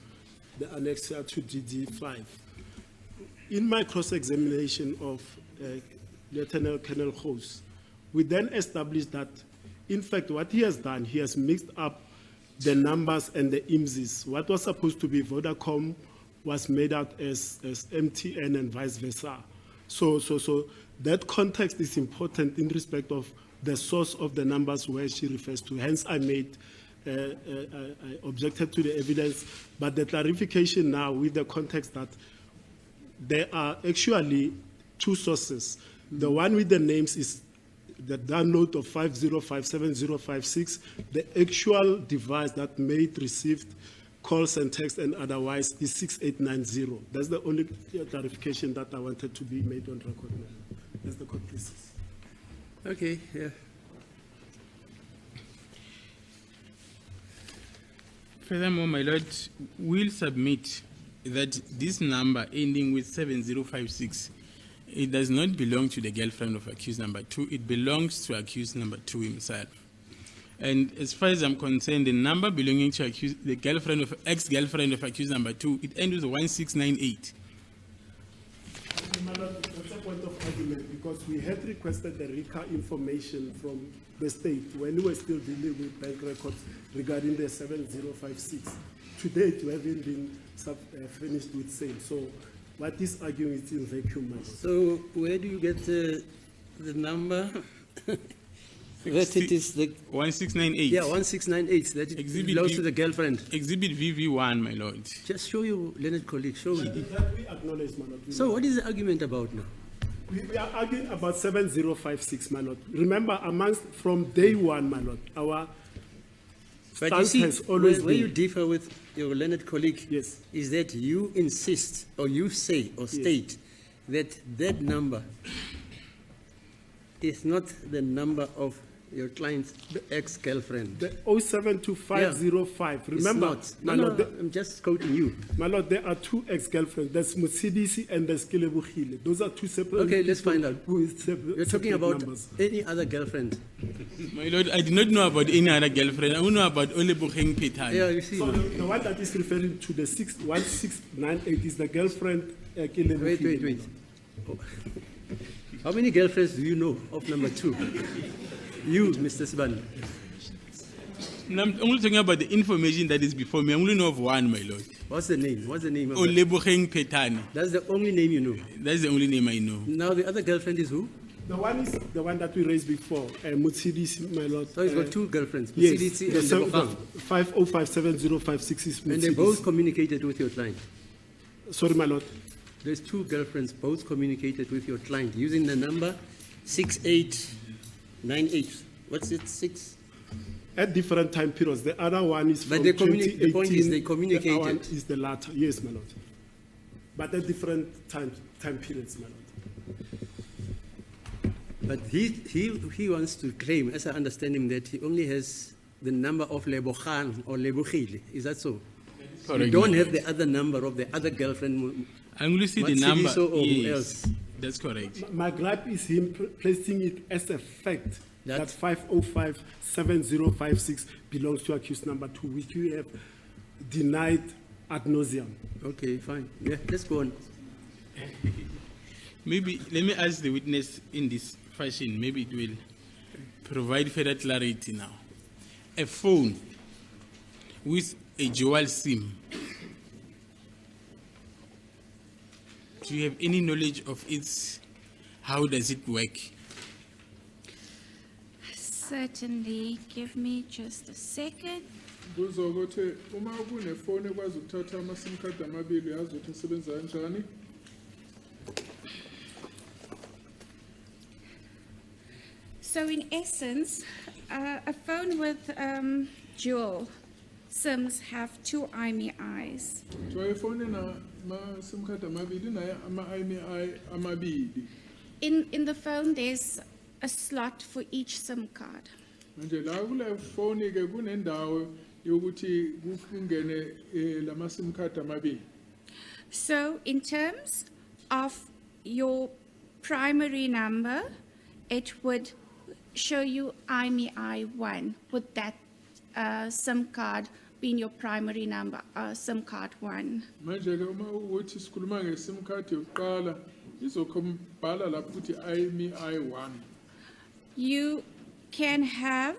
the annexure to DD5, in my cross-examination of Lieutenant Colonel House, we then established that, in fact, what he has done, he has mixed up the numbers and the IMSIs. What was supposed to be Vodacom was made out as MTN and vice versa. So that context is important in respect of the source of the numbers where she refers to. Hence, I objected to the evidence, but the clarification now with the context that there are actually 2 sources. The one with the names is the download of 5057056. The actual device that made received calls and text and otherwise is 6890. That's the only clarification that I wanted to be made on record now. That's the court pleases. Okay, yeah. Furthermore, my lord, will submit that this number ending with 7056, it does not belong to the girlfriend of accused number 2. It belongs to accused number 2 himself. And as far as I'm concerned, the number belonging to the girlfriend of ex-girlfriend of accused number 2, it ends with 1698. My lord, that's a point of argument because we had requested the RICA information from the state when we were still dealing with bank records regarding the 7056. To date, we haven't been finished with sale. So what this argument is in vacuum, my lord. So where do you get the number? That it is the 1698. yeah 1698. That it Exhibit belongs V- to the girlfriend. Exhibit VV1, my lord. Just show you, Leonard colleague. Show me. That we acknowledge, my lord. So what is the argument about now? We are arguing about 7056, my lord. Remember, from day one, my lord, our But you stance see, has always where you been. differ with your Leonard colleague Yes. is that you insist or you say or state that that number is not the number of your client's ex-girlfriend. The 072505. Remember, It's my not. lord, No, I'm just quoting you. my lord, there are 2 ex-girlfriends. There's Mutsidisi and there's Kilebukhile. Those are 2 separate. Okay, let's people find out. Who is You're talking separate about numbers. any other girlfriend. My lord, I did not know about any other girlfriend. I only know about Ole Bukheng Petan. Yeah, you see. So the one that is referring to the 1698 is the girlfriend Kilebukhile. Wait. Oh. How many girlfriends do you know of number 2? You, Mr. Sban. No, I'm only talking about the information that is before me. I only know of one, my lord. What's the name? What's the name of that? Oleboheng Petani. That's the only name you know. That's the only name I know. Now the other girlfriend is who? The one is the one that we raised before, Mutsidisi, my lord. So he's got two girlfriends, Yes, Mutsidisi the and seven- Lebogang. 5057056 is And they Mutsidisi. both communicated with your client. Sorry, my lord. There's two girlfriends, both communicated with your client using the number 6898. What's it, 6? At different time periods. The other one is But from the 2018. the point is they The communicated. other one is the latter. Yes, my lord. But at different time periods, my lord. But he wants to claim, as I understand him, that he only has the number of Lebogang or Lebogile. Is that so? Correct, You don't my have the other number of the other girlfriend. I only see the Matshidiso number. or who Yes, else? that's correct. My gripe is him placing it as a fact That- that 5057056 belongs to accused number 2, which we have denied ad nauseum. Okay, fine. Yeah, let's go on. Maybe let me ask the witness in this fashion. Maybe it will provide further clarity now. A phone with a dual SIM. Do you have any knowledge of its? How does it work? Certainly, give me just a second. Kuzokuthi uma kunefoni ekwazi ukuthatha ama-SIM card amabili yazi ukuthi asebenza kanjani. So in essence, a phone with dual SIMs have two IMEIs. So ifoni ma-SIM card amabili naye ama-IMEI amabili. In the phone, there's a slot for each SIM card. Manje la kule foni ke kunendawo yokuthi kungene lama-SIM card amabili. So in terms of your primary number, it would show you IMEI 1 with that SIM card being your primary number, SIM card 1. Manje ke uma ukuthi sikhuluma nge-SIM card yokuqala izokhombhala lapho ukuthi IMEI 1. You can have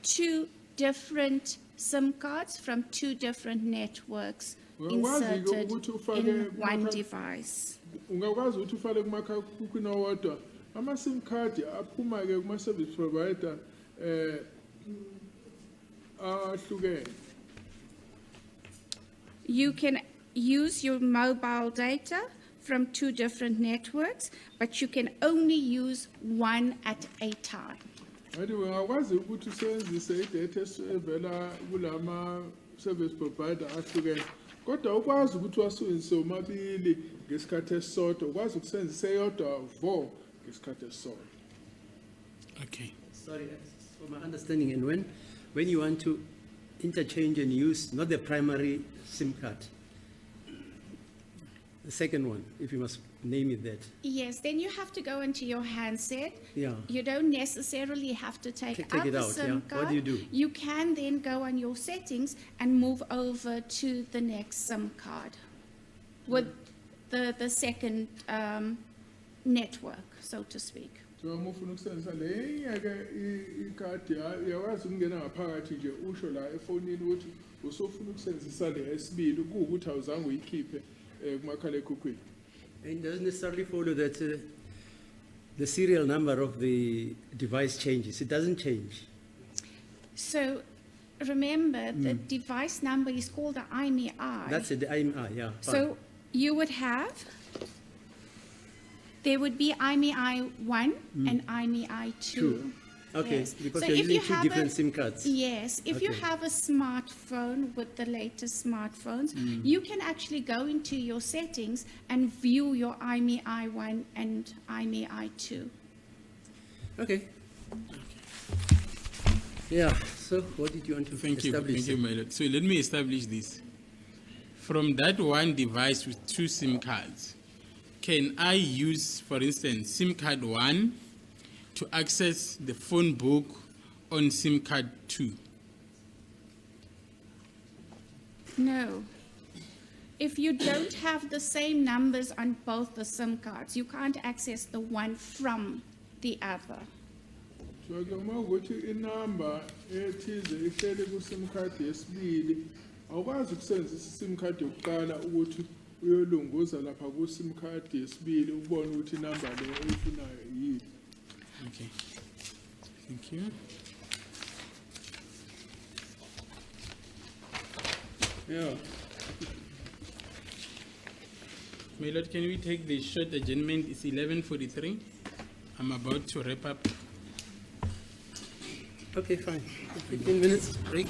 two different SIM cards from two different networks Ungakwazi-ke inserted ukuthi ufake in one kuma- device. Ungakwazi ukuthi ufake kumakhalekhukhwini owodwa ama-SIM card aphuma ke kuma-service provider ahlukene. You can use your mobile data from two different networks, but you can only use one at a time. Kanti ungakwazi ukuthi usebenzise idatha evela kulama-service provider ahlukene kodwa ukwazi ukuthi wasebenzise omabili ngesikhathi esisodwa ukwazi ukusebenzisa eyodwa vo ngesikhathi esisodwa. Okay. Sorry, for my understanding, and when you want to interchange and use not the primary SIM card, the second one, if you must name it that. Yes, then you have to go into your handset. Yeah. You don't necessarily have to take Take out it the out, SIM yeah. card. What do you do? You can then go on your settings and move over to the next SIM card with the second network, so to speak. So uma ufuna ukusebenzisa le-ke ikhadi uyakwazi ukungena ngaphakathi nje usho la efonini ukuthi usofuna ukusebenzisa le esibili kuwukuthi awuzange uyikhiphe kumakhalekhukhwini. And it doesn't necessarily follow that the serial number of the device changes. It doesn't change. So remember, the device number is called the IMEI. That's it, the IMI, yeah. fine. So you would have, there would be IMEI 1 and IMEI 2. Two. Okay, Yes. because So you're if using you two have different SIM cards. Yes, if you Okay. have a smartphone with the latest smartphones, you can actually go into your settings and view your IMEI 1 and IMEI 2. Okay. Yeah, so what did you want to Thank you, establish? my lord. So let me establish this. From that one device with two SIM cards, can I use, for instance, SIM card 1 to access the phone book on SIM card 2? No. If you don't have the same numbers on both the SIM cards, you can't access the one from the other. So ke uma ukuthi inamba ethize ihleli ku-sim card yesibili awukwazi ukusebenzisa i-sim card yokuqala ukuthi uyolunguza lapha ku-sim card yesibili ubone ukuthi inamba le oyifunayo yini. Okay. Thank you. Yeah. My Lord, can we take the short adjournment? It's 11:43. I'm about to wrap up. Okay, fine. 15 minutes break.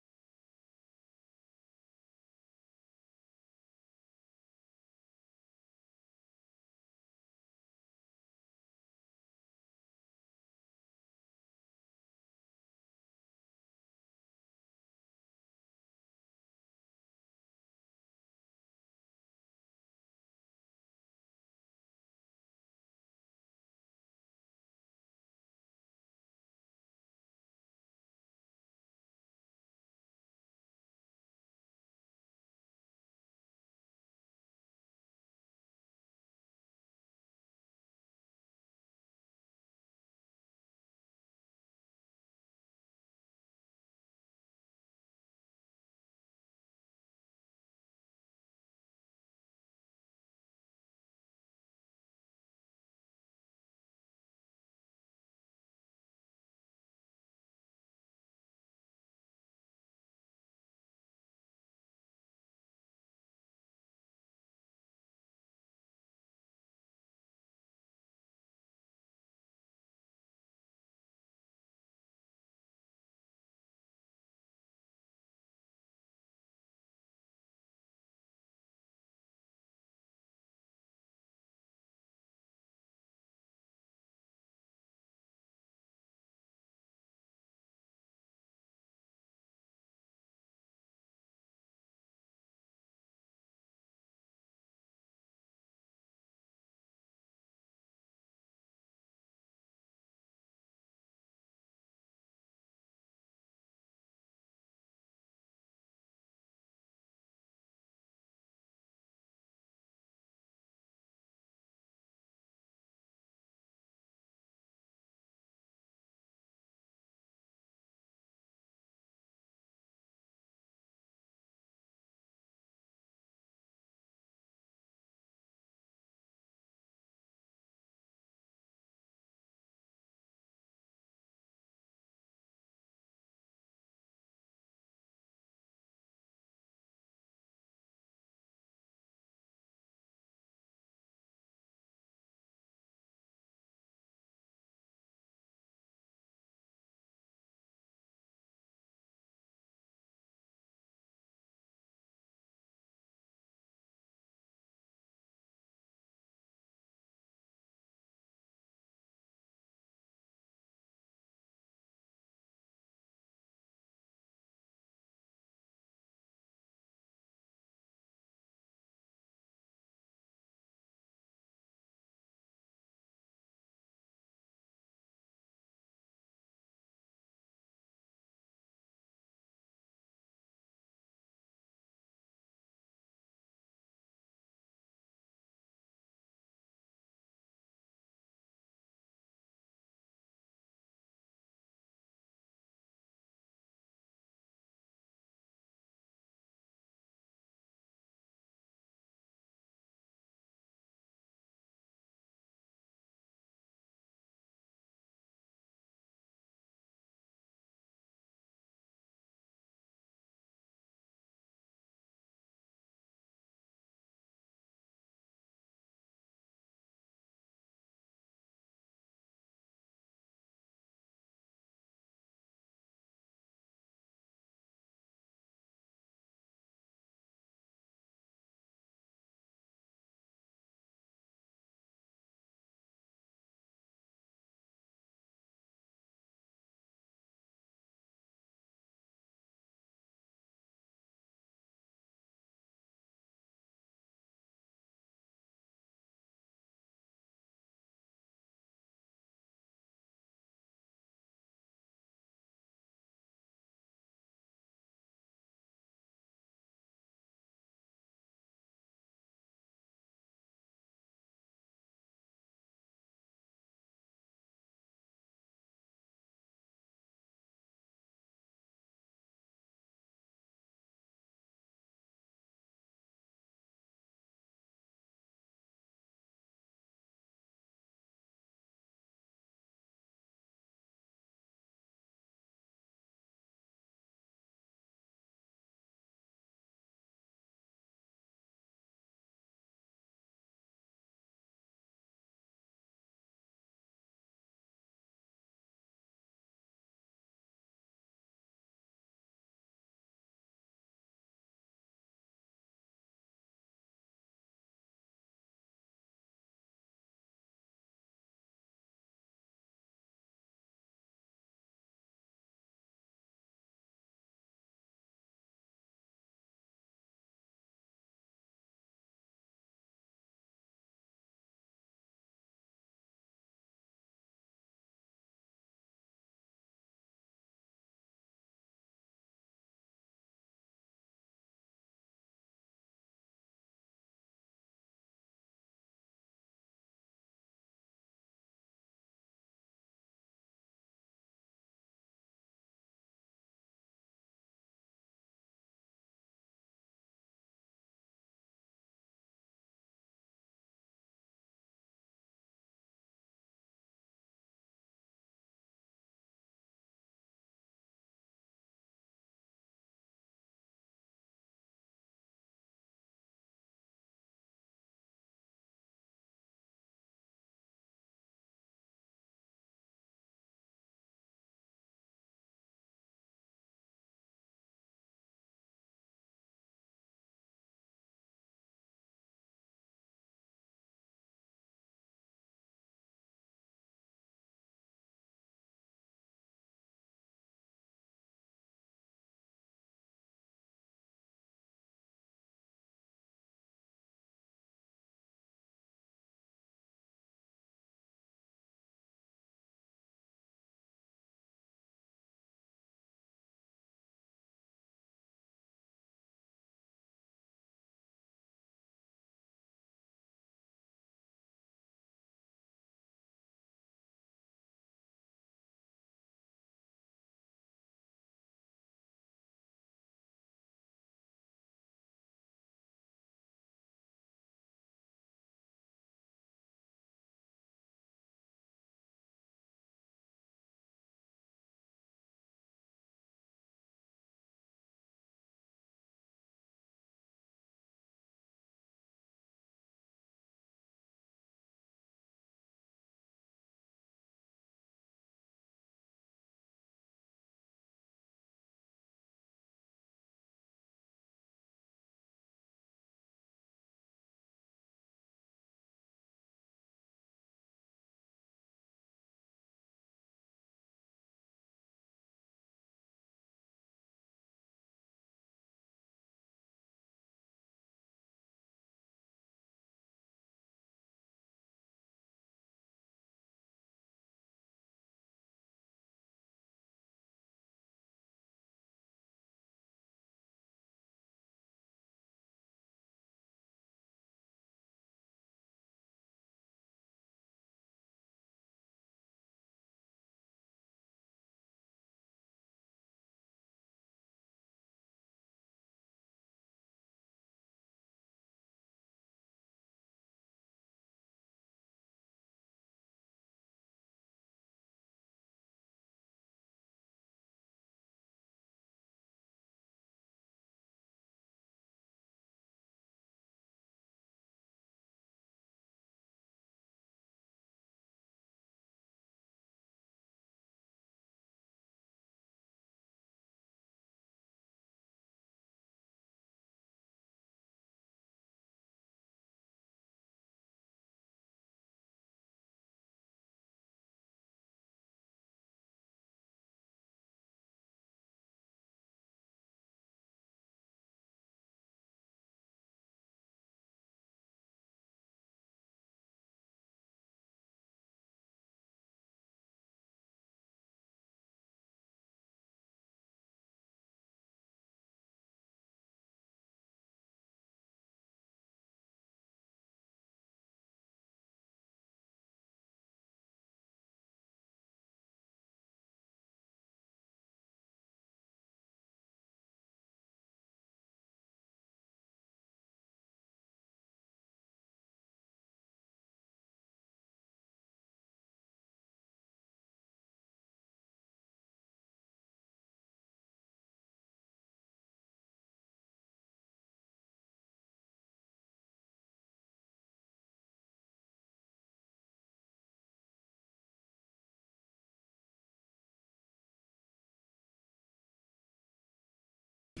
I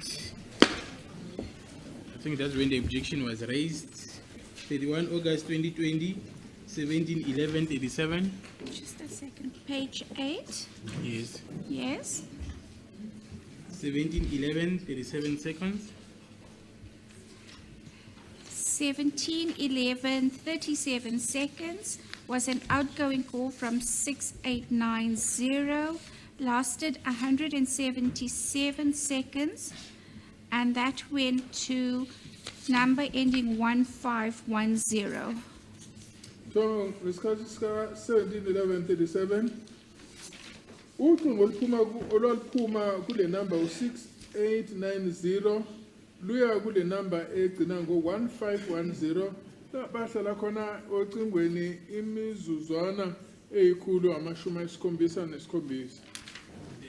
think that's when the objection was raised. 31 August 2020, 17:11:37. Just a second. Page 8. Yes. Yes. 17:11:37 seconds. 17:11:37 seconds was an outgoing call from 6890, lasted 177 seconds, and that went to number ending 1510. So, ngesikhathi sika 17:11:37 ucingo olwaluphuma kule number u6890 luya kule number egcina ngo1510 bahlala khona ocingweni imizuzwana eyikhulu amashumi ayisikhombisa nesikhombisa.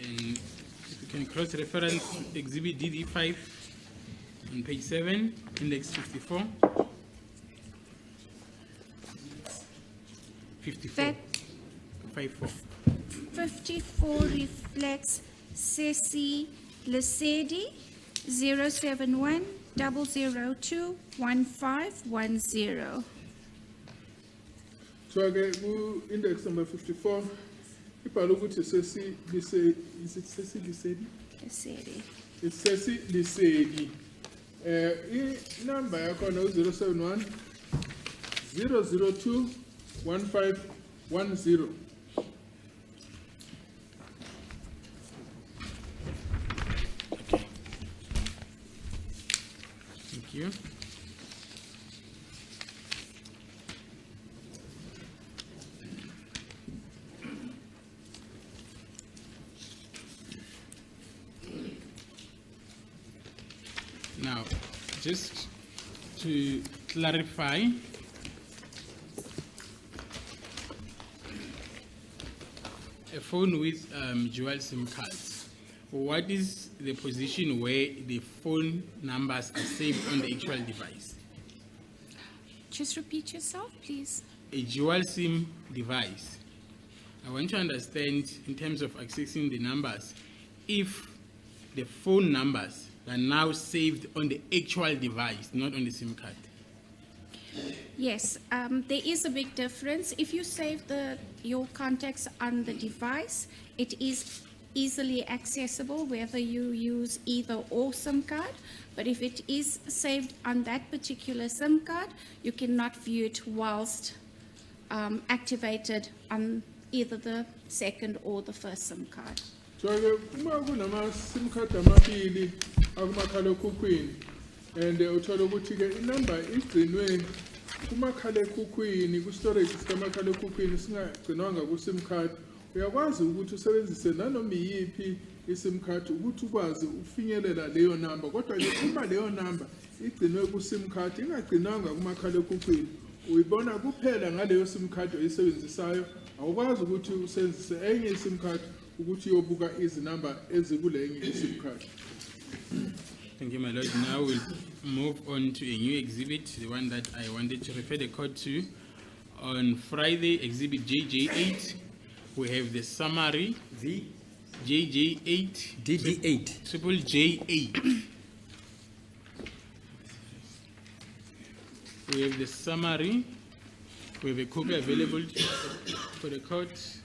And if you can cross-reference Exhibit DD5 on page 7, index 54. 54. That 54. 54 reflects Ceci Lesedi, 071-002-1510. So ke ku index number 54 ibhala ukuthi Ceci Lesedi, is it Ceci Lesedi? Lesedi. It's Ceci Lesedi. Number yakhona u071 002 1510. Thank you. Now, just to clarify, a phone with dual SIM cards, what is the position where the phone numbers are saved on the actual device? Just repeat yourself, please. A dual SIM device. I want to understand in terms of accessing the numbers, if the phone numbers are now saved on the actual device, not on the SIM card. Yes, there is a big difference. If you save your contacts on the device, it is easily accessible whether you use either or SIM card. But if it is saved on that particular SIM card, you cannot view it whilst activated on either the second or the first SIM card. So uma kunama SIM card amabili akumakhalekhukhwini and uthola ukuthi ke inumber igcinwe kumakhalekhukhwini ku-storage sikamakhalekhukhwini singagcinwanga ku-SIM card, uyakwazi ukuthi usebenzise nanoma iyiphi i-SIM card ukuthi ukwazi ufinyelela leyo number. Kodwa ke uma leyo number igcinwe ku-SIM card ingagcinwanga kumakhalekhukhwini, uyibona kuphela ngaleyo SIM card oyisebenzisayo, awukwazi ukuthi usebenzise enye i-SIM card ukuthi uyobuka izinamba ezikulenye i-SIM card. Thank you, my lord. Now we'll move on to a new exhibit, the one that I wanted to refer the court to. On Friday, exhibit JJ8, we have the summary. V JJ8. DD8. Triple J8. We have the summary. We have a copy available for the court.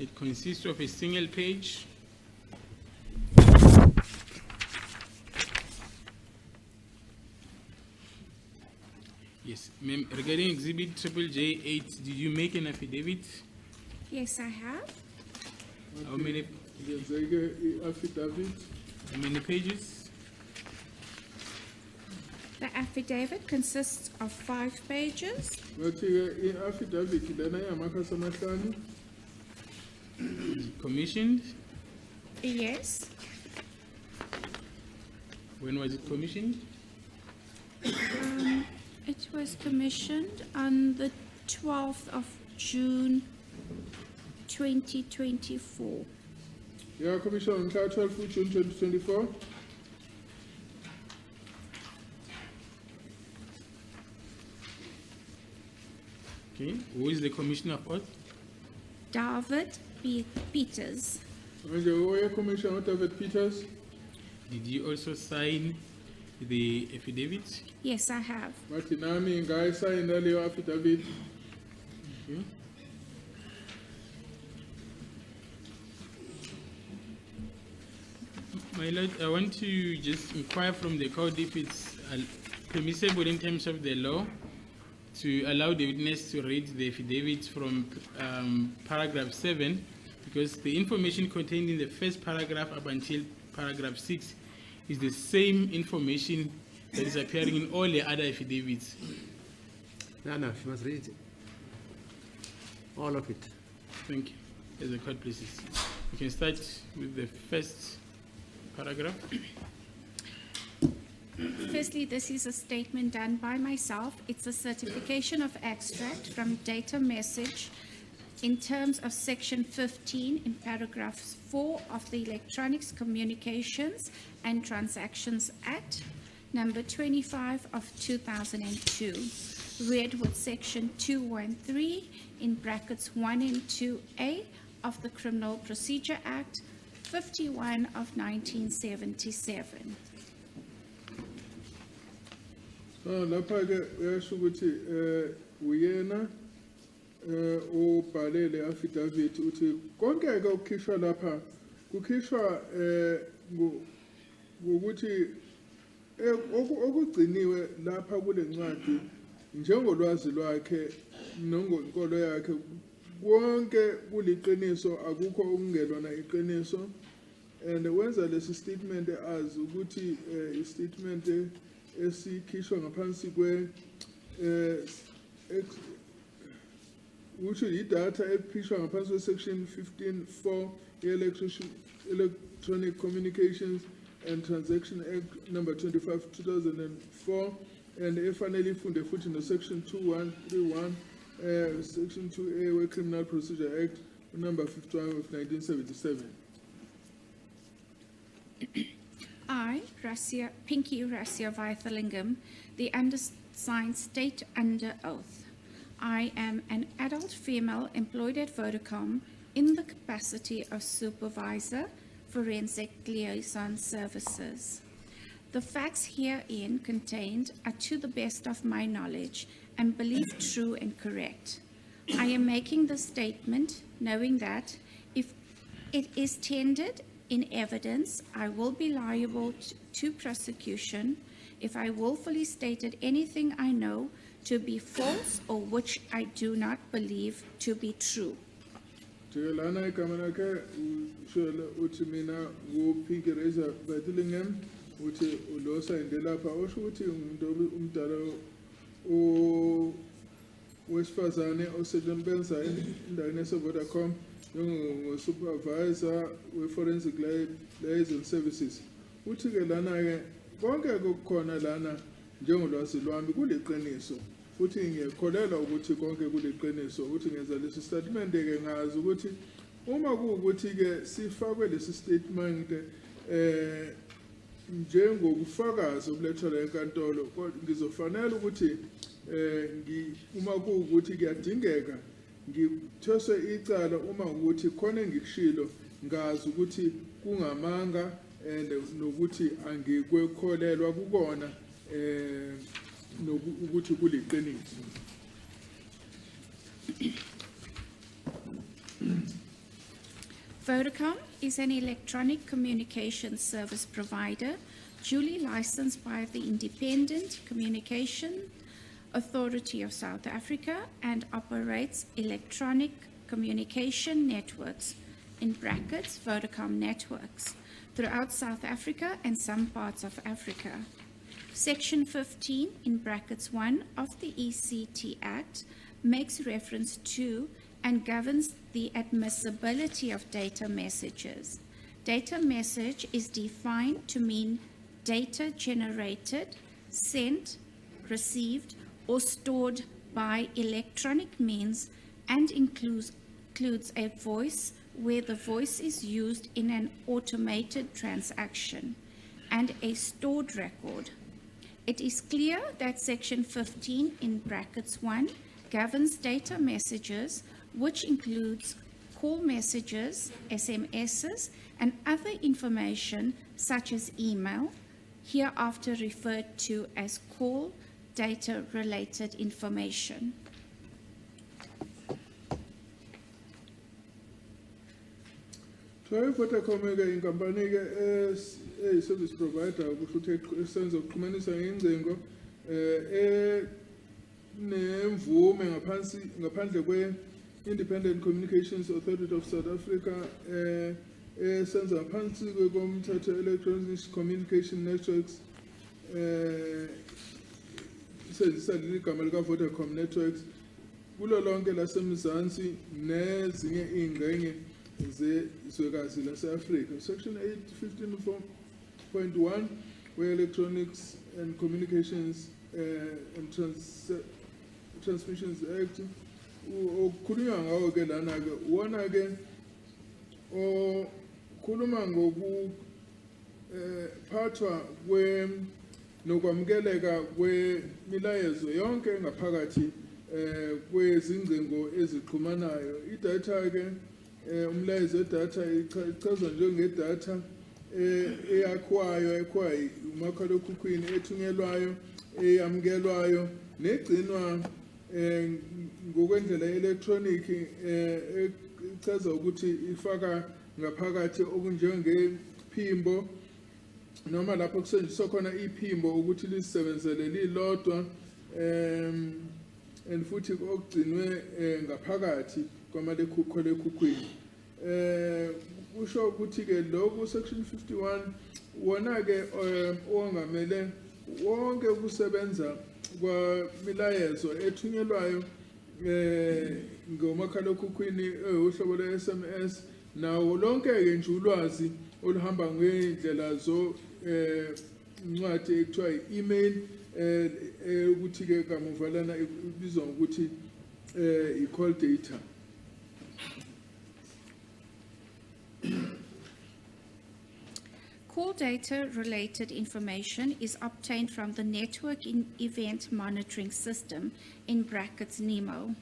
It consists of a single page. Yes, ma'am, regarding exhibit triple J8, did you make an affidavit? Yes, I have. How many Ngenzeke i-affidavit. pages? The affidavit consists of 5 pages. Ngathi ke i-affidavit lena yamakhasi amahlanu. Commissioned? Yes. When was it commissioned? It was commissioned on the 12th of June 2024. Yeah, Commission on 12 June 2024. Okay, who is the Commissioner of Oath? David Peters. Manje uye Commissioner David Peters. Did you also sign the affidavit? Yes, I have. Bathi nami ngayisayina leyo affidavit. Okay. My Lord, I want to just inquire from the court if it's permissible in terms of the law to allow the witness to read the affidavit from paragraph 7, because the information contained in the first paragraph up until paragraph 6 is the same information that is appearing in all the other affidavits. No, she must read it. All of it. Thank you. As the court pleases. We can start with the first paragraph. Firstly, this is a statement done by myself. It's a certification of extract from data message in terms of section 15 in paragraph 4 of the Electronics Communications and Transactions Act, number 25 of 2002, read with section 213 in brackets 1 and 2A of the Criminal Procedure Act, 51 of 1977. Lapha ke uyasho ukuthi uyena ubhale le affidavit uthi konke ke ukukhishwa lapha kukhishwa ngokuthi okugciniwe lapha kule ncwadi njengolwazi lwakhe nongonkolo yakhe konke kuliqiniso akukho okungelona iqiniso, and wenza lesi statement as ukuthi i-statement esikhishwa ngaphansi kwe which is data ekhishwa ngaphansi kwe section 15.4 Electronic Communications and Transaction Act number 25 2004, and efanele ifunde futhi no section 2131 section 2A we Criminal Procedure Act number 51 of 1977. I, Pinky Rassia Vaithalingam, the undersigned state under oath. I am an adult female employed at Vodacom in the capacity of Supervisor, Forensic Liaison Services. The facts herein contained are to the best of my knowledge and believed true and correct. I am making this statement knowing that if it is tendered in evidence, I will be liable to prosecution if I willfully stated anything I know to be false or which I do not believe to be true. Lana igama lakhe usholo uthi mina nguPinky Rassia Vaithalingam uthi ulosa lapha usho ukuthi umuntu umdala wesifazane osebenza endaweni yaseVodacom supervisor we-Forensic Liaison Services. Uthi ke lana ke konke okukhona lana njengolwazi lwami kuliqiniso futhi ngiyakholelwa ukuthi konke kuliqiniso. Uthi ngenza lesi statement ke ngazi ukuthi uma kuukuthi ke sifakwe lesi statement njengobufakazi obulethwa enkantolo, kodwa ngizofanele ukuthi uma kuukuthi kuyadingeka ngithoswe icala uma ukuthi khona ngikushilo ngazi ukuthi kungamanga and nokuthi angikwekholelwa kukona nokuthi kuliqiniso. Vodacom is an electronic communications service provider duly licensed by the Independent Communication Authority of South Africa and operates electronic communication networks, in brackets Vodacom networks, throughout South Africa and some parts of Africa. Section 15 in brackets 1 of the ECT Act makes reference to and governs the admissibility of data messages. Data message is defined to mean data generated, sent, received, or stored by electronic means and includes a voice where the voice is used in an automated transaction and a stored record. It is clear that section 15 in brackets 1 governs data messages, which includes call messages, SMSs, and other information such as email, hereafter referred to as call data related information. Try Vodacom inkampani ke service provider ukuthi esenza ukuxhumanisa ngencingo nemvume ngaphandle kwe Independent Communications Authority of South Africa esenza ngaphansi komthetho Electronic Communication Networks isebenzisa leli gama lika Vodacom Networks kulo lonke lasemzansi nezinye ingxenye zezwekazi lase-Afrika. Section 815.1 where Electronics and Communications and Transmissions Act okukhulunywa ngawo ke lana ke wona ke okhuluma ngokuphathwa nokwamukeleka kwemilayezo yonke ngaphakathi kwezingcingo ezixhumanayo. Idatha ke umlayezo wedatha ichazwa njengedata eyakhiwayo umakhalekhukhwini ethunyelwayo eyamukelwayo negcinwa ngokwendlela electronic ichaza ukuthi ifaka ngaphakathi okunjengephimbo noma lapho kusetshenziswa khona iphimbo ukuthi lisebenzele lilodwa and futhi okugcinwe ngaphakathi kwamalekhukhwini kusho ukuthi ke lokhu section 51 wona ke ongamele wonke ukusebenza kwamilayezo ethunyelwayo ngomakhalekhukhwini uhlobo lwe-SMS nawo lonke ke nje ulwazi oluhamba ngendlela incwadi ekuthiwa i-email ukuthi ke kamuva lana ibizwa ngokuthi i-call data. Call data related information is obtained from the Network Event Monitoring System, in brackets NEMO,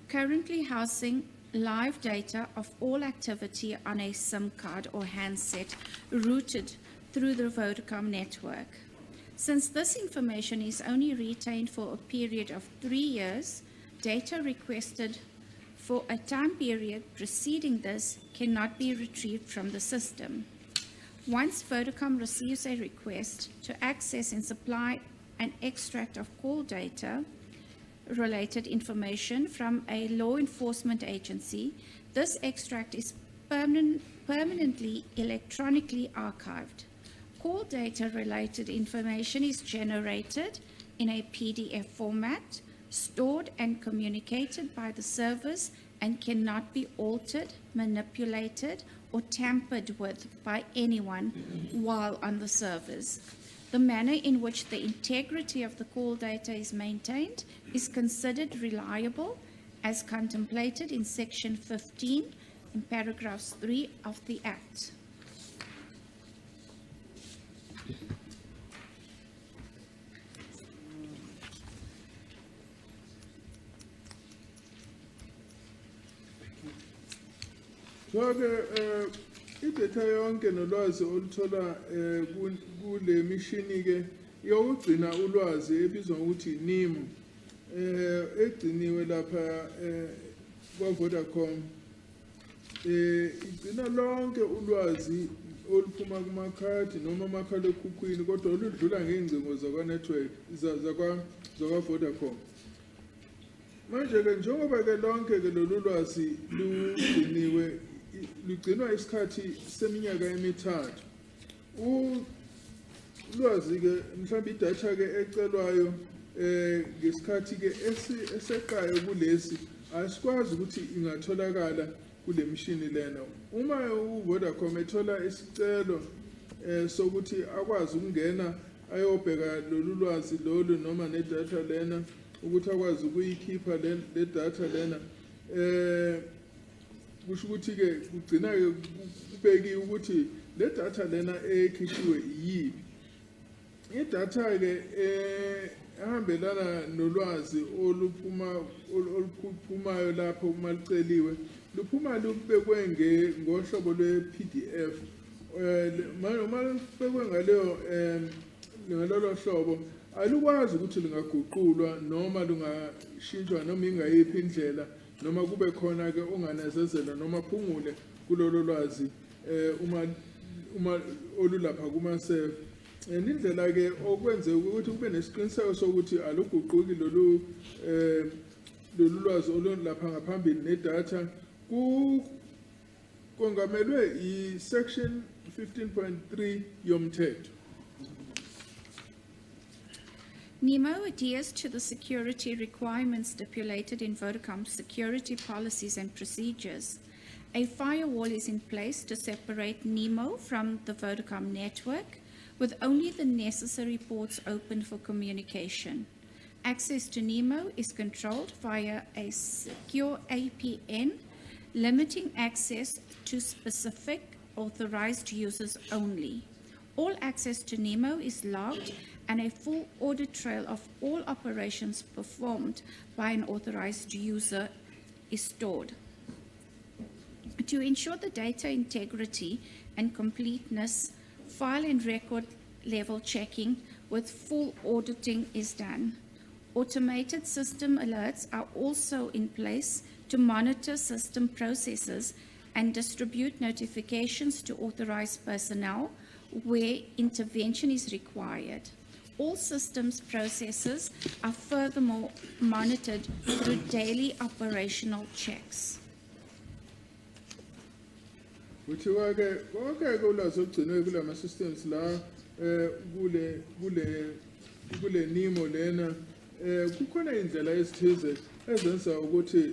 currently housing live data of all activity on a SIM card or handset routed through the Vodacom network. Since this information is only retained for a period of 3 years, data requested for a time period preceding this cannot be retrieved from the system. Once Vodacom receives a request to access and supply an extract of call data related information from a law enforcement agency, this extract is permanently electronically archived. Call data related information is generated in a PDF format, stored and communicated by the servers, and cannot be altered, manipulated, or tampered with by anyone while on the servers. The manner in which the integrity of the call data is maintained is considered reliable as contemplated in Section 15 in paragraphs 3 of the Act. So idata yonke nolwazi oluthola kule mishini ke yokugcina ulwazi ebizwa ukuthi NIMO egciniwe lapha kwa Vodacom igcina lonke ulwazi oluphuma kumakhadi noma amakhalekhukhwini kodwa oludlula ngezingcingo zakwa network zakwa Vodacom. Manje ke njengoba ke lonke ke lolu lwazi lugcinwa isikhathi seminyaka emithathu. Ulwazi ke mhlawumbe idatha ke ecelwayo ngesikhathi ke eseqayo kulesi asikwazi ukuthi ingatholakala kule mshini lena. Uma uVodacom ethola isicelo sokuthi akwazi ukungena ayobheka lolu lwazi lolu noma nedatha lena ukuthi akwazi ukuyikhipha le data lena kusho ukuthi ke kugcina ke kubeki ukuthi le data lena ekhishiwe yipi idatha-ke ehambelana nolwazi oluphumayo lapho uma luceliwe luphuma lubekwe ngohlobo lwe-PDF. Uma lubekwe ngalolo hlobo alukwazi ukuthi lungaguqulwa noma lungashintshwa noma ingayiphi indlela noma kube khona-ke onganezezela noma phungule kulolo lwazi uma olulapha kuma-serve. Indlela-ke okwenzeka ukuthi kube nesiqiniseko sokuthi aluguquki lolu lwazi olulapha ngaphambili nedatha kongamelwe i-section 15.3 yomthetho. NEMO adheres to the security requirements stipulated in Vodacom's security policies and procedures. A firewall is in place to separate NEMO from the Vodacom network, with only the necessary ports open for communication. Access to NEMO is controlled via a secure APN, limiting access to specific authorized users only. All access to NEMO is logged, and a full audit trail of all operations performed by an authorized user is stored. To ensure the data integrity and completeness, file and record level checking with full auditing is done. Automated system alerts are also in place to monitor system processes and distribute notifications to authorized personnel where intervention is required. All systems processes are furthermore monitored through daily operational checks. Kuthiwa-ke konke ulwazi olugcinwe kula ma-systems la kule NEMO lena kukhona indlela ezithize ezenza ukuthi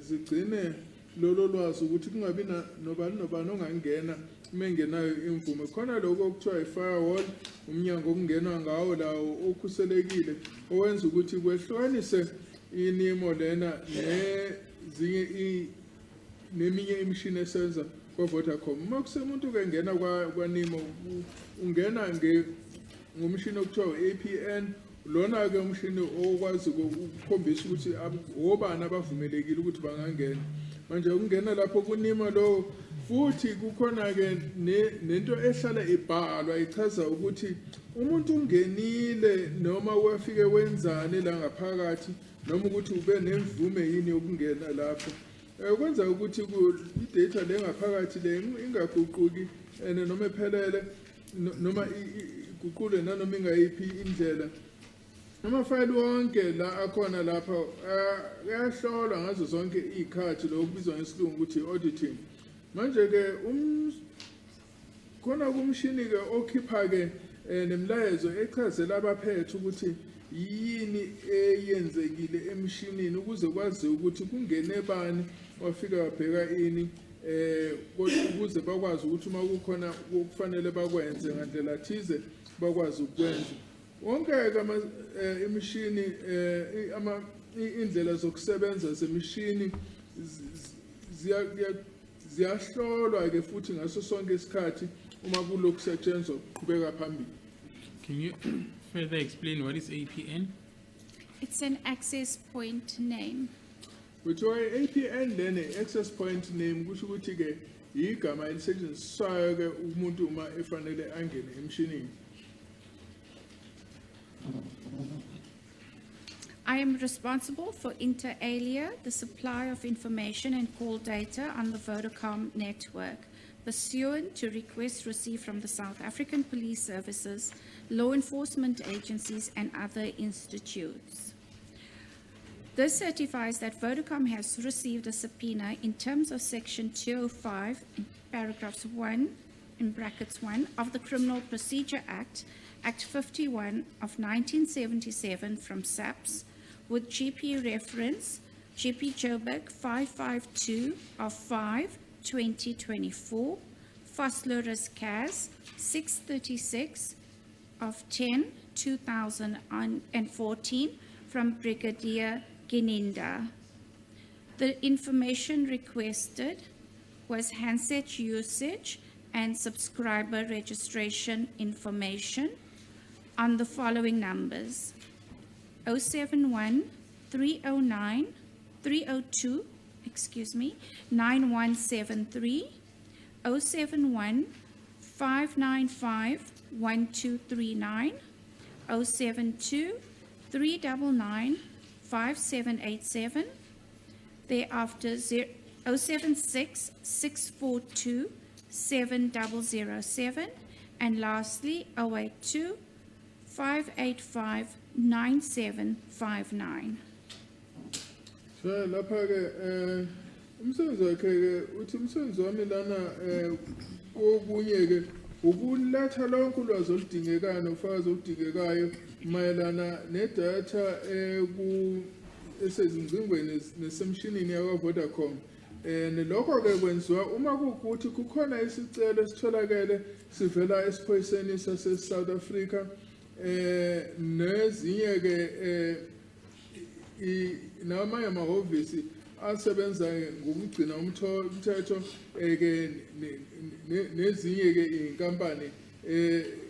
zigcine lolo lwazi ukuthi kungabi nobani ongangena uma engenayo imvume. Khona lokho okuthiwa i-firewall, umnyango okungenwa ngawo lawo okhuselekile owenza ukuthi kwehlukanise i-NEMO lena neminye imishini esenza kwa-Vodacom. Uma kusemuntu-ke engena kwa-NEMO ungena ngomshini okuthiwa APN, lona-ke umshini okwazi ukukhombisa ukuthi obani abavumelekile ukuthi bangangena. Manje ukungena lapho ku-NEMO lowo futhi kukhona-ke nento ehlala ibhalwa ichaza ukuthi umuntu ungenile noma wafike wenzani la ngaphakathi noma ukuthi ube nemvume yini yokungena lapho. Kwenza ukuthi i-data le ngaphakathi le ingaguquki noma ephelele noma iguqule nanoma ingayiphi indlela. Amafayili wonke la akhona lapha ayahlolwa ngazo zonke izikhathi lokubizwa ngesilungu ukuthi auditing. Manje-ke khona kumshini-ke okhipha-ke nemilayezo echazela abaphethe ukuthi yini eyenzekile emshinini ukuze kwaziwe ukuthi kungene bani wafika wabheka ini ukuze bakwazi ukuthi uma kukhona okufanele bakwenze ngandlela thize bakwazi ukwenza. Wonke-ke imishini indlela zokusebenza zemishini ziyahlolwa-ke futhi ngaso sonke isikhathi uma kulokhu setshenzwa qhubeka phambili. Can you further explain what is APN? It's an access point name. Kuthiwa i-APN lena access point name kusho ukuthi-ke igama elisetshenziswayo-ke umuntu uma efanele angene emshinini. I am responsible for inter alia, the supply of information and call data on the Vodacom network, pursuant to requests received from the South African Police Services, law enforcement agencies, and other institutes. This certifies that Vodacom has received a subpoena in terms of Section 205, in paragraphs 1, in brackets 1, of the Criminal Procedure Act, Act 51 of 1977 from SAPS, with GP reference GP Joburg 552 of 5/2024, Fosleris CAS 636 of 10/2014 from Brigadier Gininda. The information requested was handset usage and subscriber registration information, on the following numbers: 071 309 302, 9173, 071 595 1239, 072 399 5787, thereafter 076 642 7007, and lastly 082 585 9759. So lapha ke umsebenzi wakhe ke uthi umsebenzi wami lana okunye ke ukuletha lonke ulwazi oludingekayo nofakazi oludingekayo mayelana nedata esezingcingweni nesemshinini yakwa Vodacom. Lokho ke kwenziwa uma kukuthi kukhona isicelo esitholakele sivela esiphoyiseni sase South Africa nezinye ke namanye amahhovisi asebenza ngokugcina umthetho ke nezinye ke inkampani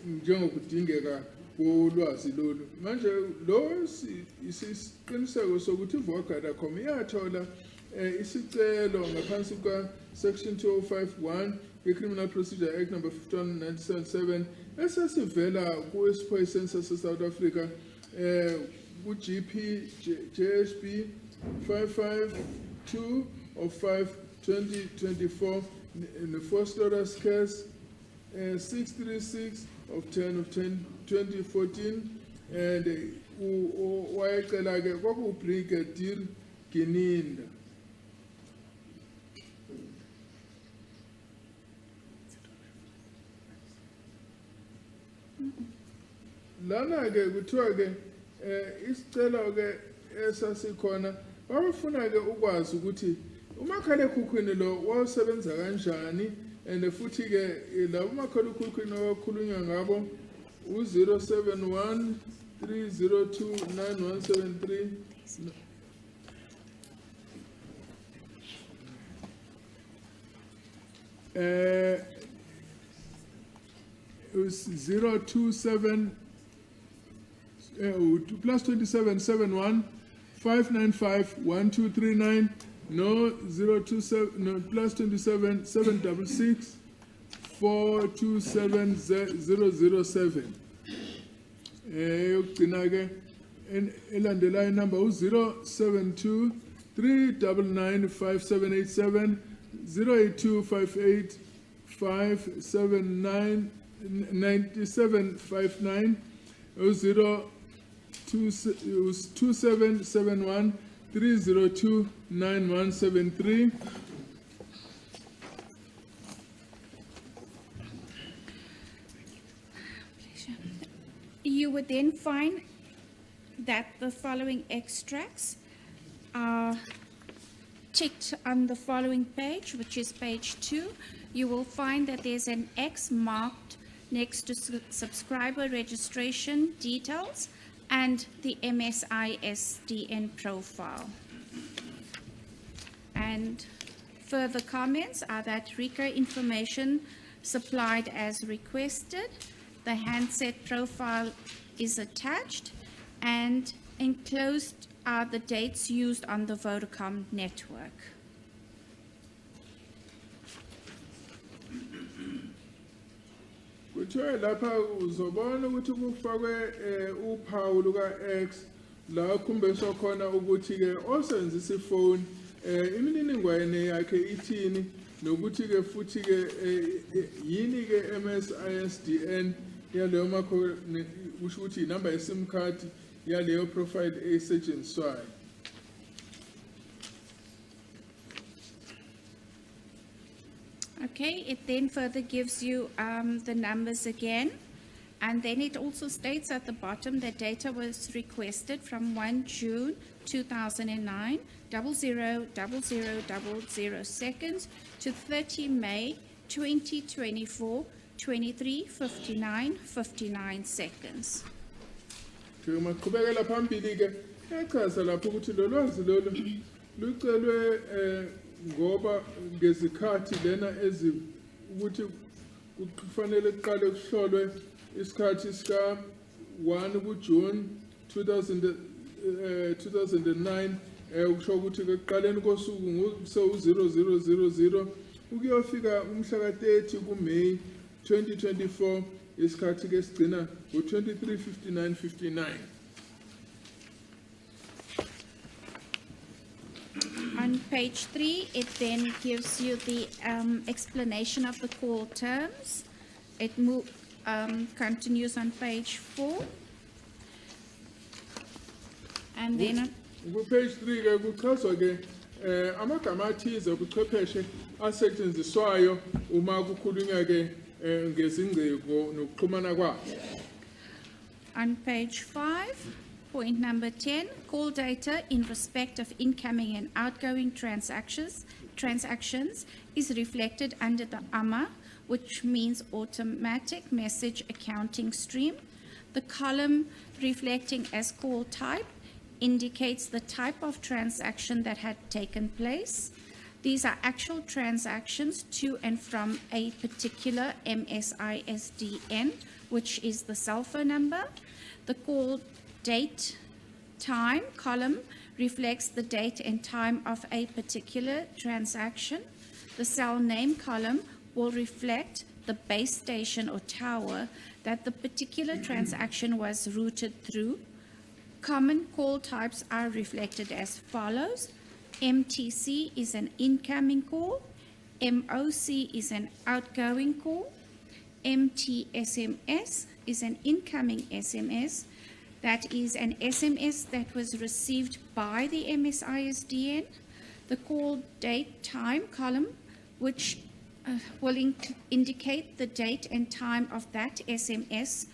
njengokudingeka kolwazi lolu. Manje lo isiqiniseko sokuthi Vodacom iyathola isicelo ngaphansi kwa section 2051 ye-Criminal Procedure Act number 51/1977 esesivela kuwesiphoyiseni sase South Africa ku-GP JSB 552 of 5/2024 ne-Foster's case 636 of 10 of 2014 and wayecela ke kwakubrigadier Gininda. Lana ke kuthiwa ke isicelo ke esasikhona babafuna ke ukwazi ukuthi umakhalekhukhwini lo wasebenza kanjani and futhi ke la umakhalekhukhwini owakhulunywa ngabo u071 302 9173 027 plus 2771 595 1239 no 027 no plus 27 766 427 007 yokugcina ke elandelayo number u072 399 5787 08258 579 9759 2771 302 9173. You would then find that the following extracts are ticked on the following page, which is page 2. You will find that there's an X marked next to subscriber registration details and the MSISDN profile. And further comments are that RICO information supplied as requested, the handset profile is attached, and enclosed are the dates used on the Vodacom network. Kuthiwe lapha uzobona ukuthi kufakwe uphawu luka-X la khumbeswa khona ukuthi ke osebenzisa ifoni imininingwane yakhe ithini nokuthi ke futhi ke yini ke MSISDN yaleyo makho usho ukuthi inamba yeSIM card yaleyo profile esetshenziswayo. Okay, it then further gives you the numbers again, and then it also states at the bottom that data was requested from 1 June 2009, 000000 seconds to 30 May 2024, 23:59:59 seconds. Maqhubekela phambili ke echaza lapho ukuthi lo lwazi lolu lucelwe ngoba ngezikhathi lena ukuthi kufanele kuqale kuhlolwe isikhathi sika 1 kuJune 2009 ukusho ukuthi ke kuqaleni kosuku ngo-0000 ukuyofika umhla ka-30 kuMeyi 2024 isikhathi ke sigcina ngo-23:59:59. On page 3, it then gives you the explanation of the call terms. It continues on page 4. And then Page 3 ke kuchazwa ke amagama athize obuchwepheshe asetshenziswayo uma kukhulunywa ke ngezingcebo nokuxhumana kwabo. on page 5, point number 10, call data in respect of incoming and outgoing transactions is reflected under the AMA, which means automatic message accounting stream. The column reflecting as call type indicates the type of transaction that had taken place. These are actual transactions to and from a particular MSISDN, which is the cell phone number. The call date time column reflects the date and time of a particular transaction. The cell name column will reflect the base station or tower that the particular transaction was routed through. Common call types are reflected as follows. MTC is an incoming call. MOC is an outgoing call. MTSMS is an incoming SMS. That is an SMS that was received by the MSISDN. The call date time column, which will indicate the date and time of that SMS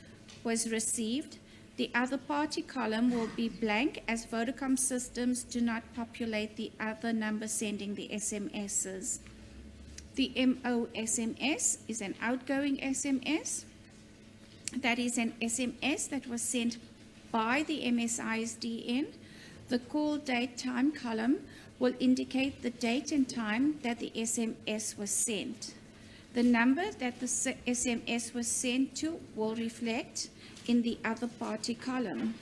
was received. The other party column will be blank as Vodacom systems do not populate the other number sending the SMSs. The MOSMS is an outgoing SMS. That is an SMS that was sent by the MSISDN. The call date time column will indicate the date and time that the SMS was sent. The number that the SMS was sent to will reflect in the other party column.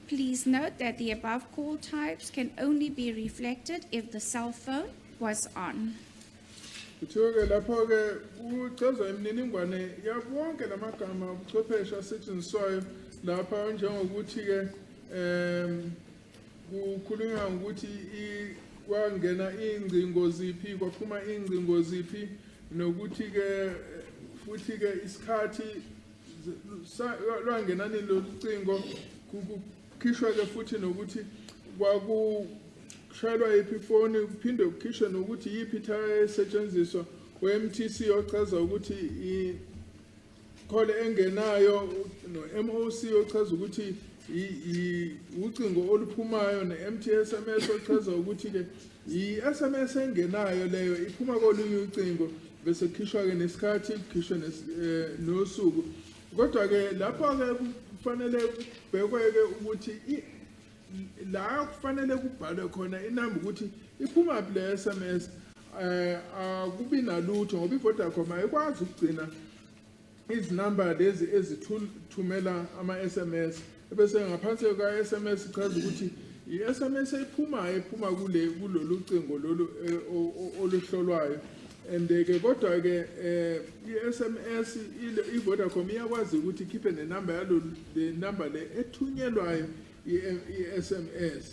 Please note that the above call types can only be reflected if the cell phone was on. Kuthiwe lapho ke uchazwa imininingwane yabonke lamagama ubuchwepheshe asetshenziswayo lapha njengokuthi ke kukhulunywa ngokuthi kwangena ingcingo ziphi kwaphuma ingcingo ziphi nokuthi ke futhi ke isikhathi lwangenani locingo kukhishwa ke futhi nokuthi kwakushayelwa yiphi ifoni kuphinde kukhishwe nokuthi yiphi ithaya esetshenziswa we-MTC ochaza ukuthi i-call engenayo no-MOC ochaza ukuthi ucingo oluphumayo ne-MTSMS ochaza ukuthi ke i-SMS engenayo leyo iphuma kolunye ucingo bese kukhishwa ke nesikhathi kukhishwe nosuku. Kodwa ke lapho ke kufanele kubhekwe ke ukuthi la kufanele kubhalwe khona inamba ukuthi iphuma le SMS akubi nalutho ngoba iVodacom ayikwazi ukugcina izinamba lezi ezithumela ama-SMS bese ngaphansi ka-SMS ichaza ukuthi i-SMS iphuma kulolu cingo lolu oluhlolwayo. And ke kodwa ke i-SMS iVodacom iyakwazi ukuthi ikhiphe nenamba yalo le number le ethunyelwayo i-SMS.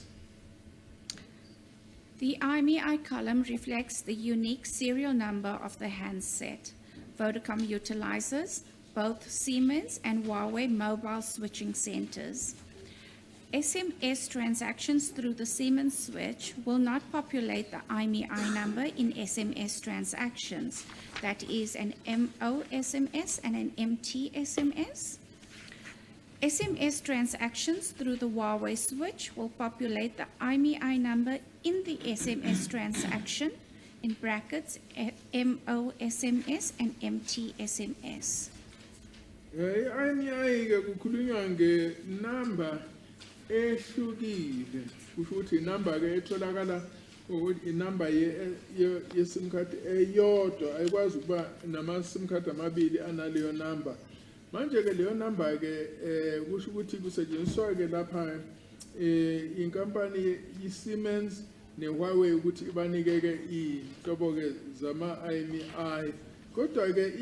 The IMEI column reflects the unique serial number of the handset. Vodacom utilizes both Siemens and Huawei mobile switching centers. SMS transactions through the Siemens switch will not populate the IMEI number in SMS transactions. That is an MOSMS and an MTSMS. SMS transactions through the Huawei switch will populate the IMEI number in the SMS transaction, in brackets, MOSMS and MTSMS. I-IMEI ke kukhulunywa ngenamba ehlukile kusho ukuthi inamba ke etholakala ukuthi inamba ye-SIM card eyodwa ayikwazi ukuba nama-SIM card amabili analeyo namba Manje ke leyo number ke kusho ukuthi kusetshenziswa ke lapha inkampani iSiemens neHuawei ukuthi ibanike ke inhlobo ke zama IMEI kodwa ke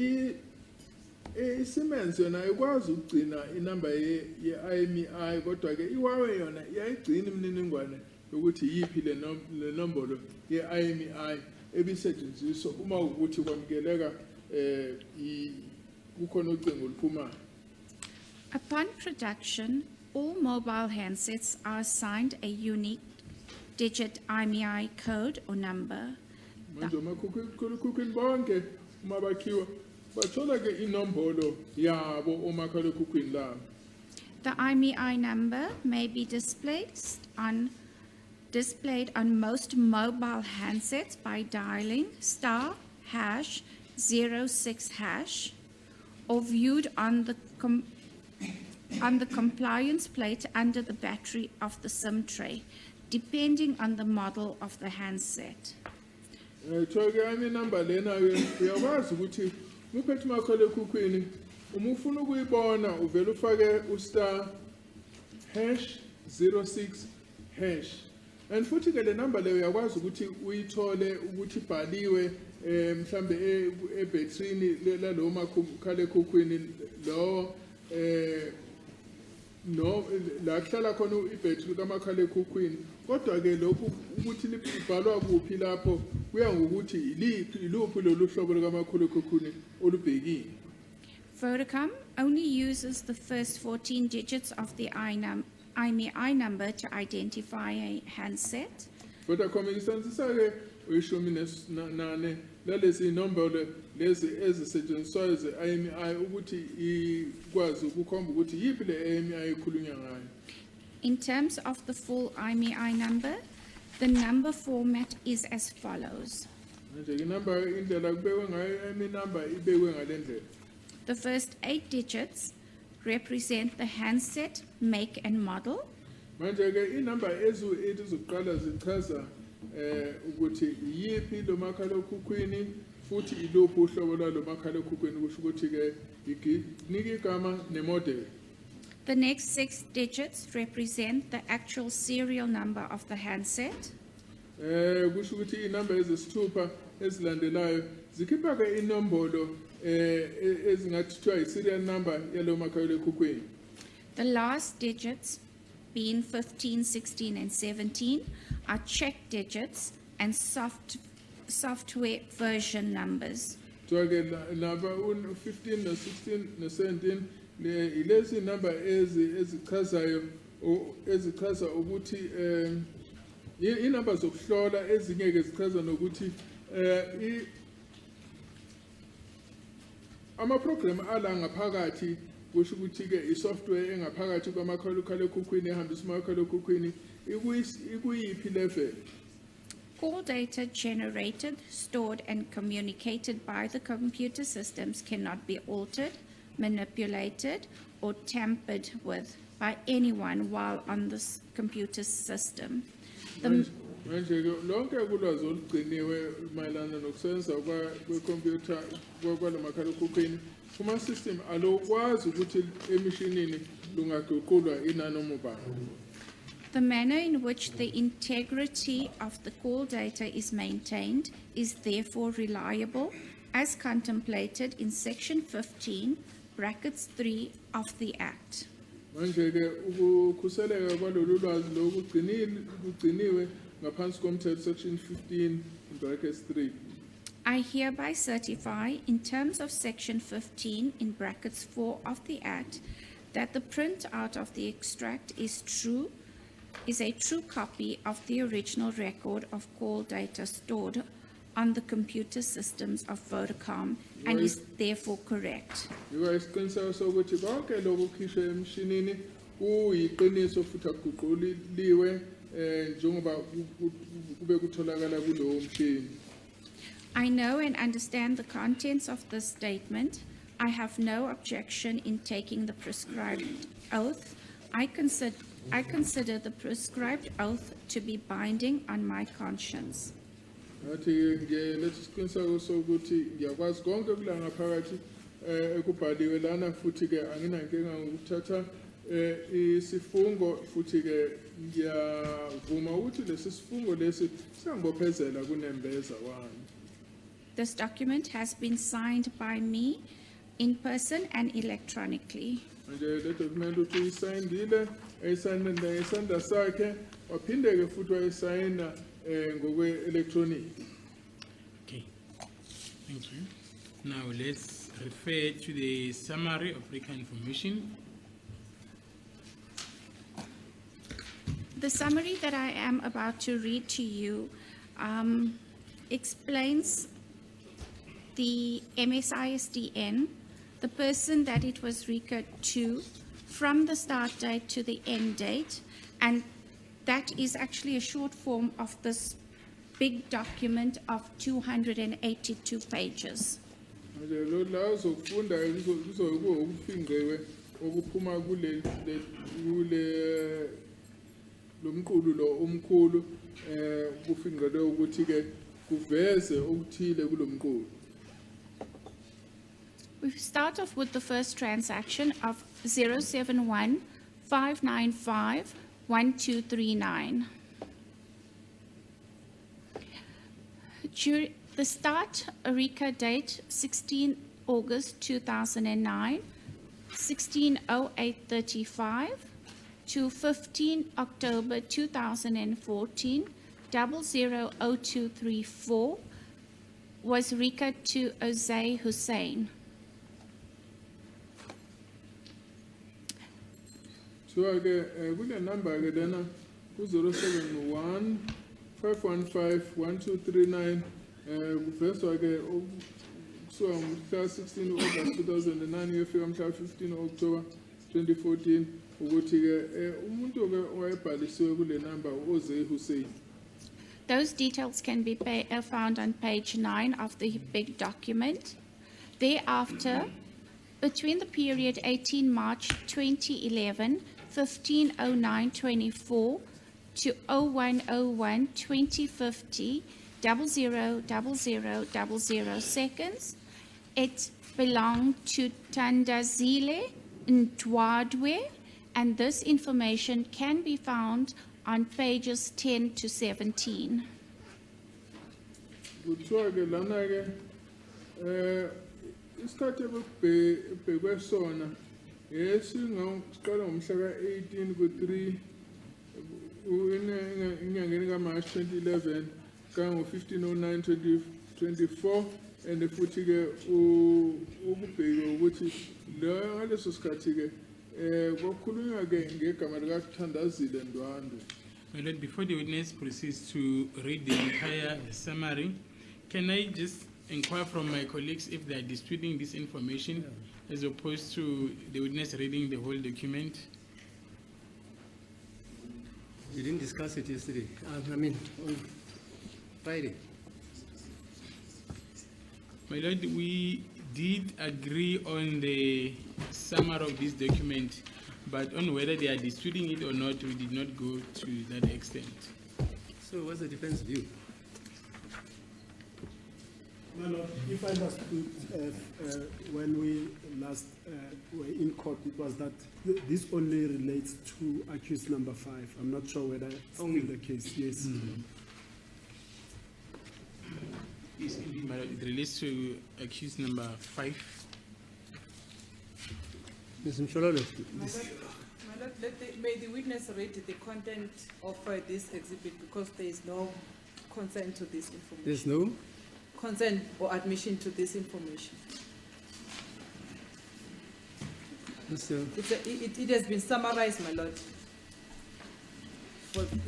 iSiemens yona ikwazi ukugcina inamba ye-IMEI kodwa ke iHuawei yona iyayigcina imininingwane ukuthi yipi le nombolo ye-IMEI ebisetshenziswa uma ukuthi kwamukeleka kukhona ucingo oluphumayo. Upon production, all mobile handsets are assigned a unique digit IMEI code or number. Manje omakhalekhukhwini bonke uma bakhiwa bathola ke inombolo yabo omakhalekhukhwini labo. The IMEI number may be displayed on most mobile handsets by dialing *#06# or viewed on the compliance plate under the battery of the SIM tray, depending on the model of the handset. Thoke number lena ke uyakwazi ukuthi uphethe umakhalekhukhwini uma ufuna ukuyibona uvela ufake *#06# and futhi ke le number leyo uyakwazi ukuthi uyithole ukuthi ibhaliwe mhlambe ebatteryini lalo makhalekhukhwini lo no la kuhlala khona ibattery kamakhalekhukhwini kodwa ke lokhu ukuthi libhalwa kuphi lapho kuya ngokuthi iluphi lolu hlobo likamakhalekhukhwini olubhekile. Vodacom only uses the first 14 digits of the IMEI number to identify a handset. Vodacom isebenzisa ke uyishumi nane lalezi inombolo lezi ezisetshenziswayo ze-IMEI ukuthi ikwazi ukukhomba ukuthi yipi le IMEI ikhulunywa ngayo. In terms of the full IMEI number, the number format is as follows. Manje inamba indlela kubekwe ngayo IMEI number ibekwe ngale ndlela. The first 8 digits represent the handset, make and model. Manje ke inamba ezu-8 zokuqala zichaza ukuthi yipi lo makhalekhukhwini futhi iluphi uhlobo lwalo makhalekhukhwini kusho ukuthi ke inika igama nemodel. The next 6 digits represent the actual serial number of the handset. Kusho ukuthi inamba ezisithupha ezilandelayo zikhipha ke inombolo ezingathi kuthiwa i-serial number yalo makhalekhukhwini. The last digits, being 15, 16, and 17, are check digits and software version numbers. So ke laba 15 no-16 no-17 ilezi number ezichazayo ezichaza ukuthi inamba zokuhlola ezingeke zichaza nokuthi ama-program ala ngaphakathi kusho ukuthi ke i-software engaphakathi kwamakhalekhukhwini ehambisa umakhalekhukhwini ikuyiphi level. Call data generated, stored, and communicated by the computer systems cannot be altered, manipulated, or tampered with by anyone while on this computer system. Manje ke lonke ulwazi olugciniwe mayelana nokusebenza kwekhompyutha kwalo makhalekhukhwini kuma-system alukwazi ukuthi emishinini lungaguqulwa inanoma ubani. The manner in which the integrity of the call data is maintained is therefore reliable, as contemplated in Section 15, brackets 3 of the Act. Manje ke ukukhuseleka kwalolu lwazi lokugciniwe ngaphansi komthetho Section 15 brackets 3. I hereby certify, in terms of Section 15 in brackets 4 of the Act, that the printout of the extract is a true copy of the original record of call data stored on the computer systems of Vodacom and is therefore correct. Isiqiniseko sokuthi konke lokukhishwe emshinini kuyiqiniso futhi akuguquliwe njengoba kube kutholakala kulowo mshini. I know and understand the contents of this statement. I have no objection in taking the prescribed oath. I consider the prescribed oath to be binding on my conscience. Ngathi ngiletha isiqiniseko sokuthi ngiyakwazi konke kula ngaphakathi ekubhaliwe lana futhi ke anginankinga ngokuthatha isifungo futhi ke ngiyavuma ukuthi lesi sifungo lesi siyangibophezela kunembeza wami. This document has been signed by me in person and electronically. Manje le document uthi uyisayinile eyisayinile ngesandla sakhe waphinde ke futhi wayisayina ngokwe-electronic. Okay, thank you. Now let's refer to the summary of record information. The summary that I am about to read to you explains the MSISDN, the person that it was recorded to, from the start date to the end date, and that is actually a short form of this big document of 282 pages. Manje lo la uzokufunda kuzokuba ukufingqiwe okuphuma kule lomqulu lo omkhulu kufingqelwe ukuthi ke kuveze okuthile kulomqulu. We start off with the first transaction of 071-595-1239. The start RICA date 16 August 2009, 160835 to 15 October 2014, 000234 was RICA to Ozay Hussein. So ke kule number ke lena ku 071 515 1239 kuveswa ke kusuka ngomhla 16 August 2009 uyefika mhla 15 October 2014 ukuthi ke umuntu ke wayebhalisiwe kule number uZay Hussein. Those details can be found on page 9 of the big document. Thereafter, between the period 18 March 2011, 150924 to 0101 2050, 000000 seconds, it belonged to Tandazile Ntwadwe, and this information can be found on pages 10 to 17. Kuthiwa ke lana ke isikhathi ebhekwe sona siqala ngomhla ka-18 ku-3 enyangeni kaMarch 2011 kango-1509-2024 and futhi ke ukubheka ukuthi ngaleso sikhathi ke kwakhulunywa ke ngegama likaThandazile Ndwandwe. My Lord, before the witness proceeds to read the entire summary, can I just inquire from my colleagues if they are disputing this information as opposed to the witness reading the whole document? We didn't discuss it yesterday. On Friday. My Lord, we did agree on the summary of this document, but on whether they are disputing it or not, we did not go to that extent. So what's the defense view? My Lord, if I understood when we last were in court, it was that this only relates to accused number 5. I'm not sure whether it's still the case. Yes. Yes, indeed, my Lord, it relates to accused number 5. Ms. Mshololo, My Lord, may the witness read the content of this exhibit because there is no consent to this information. there's no? Consent or admission to this information. Mr. It has been summarized, my Lord.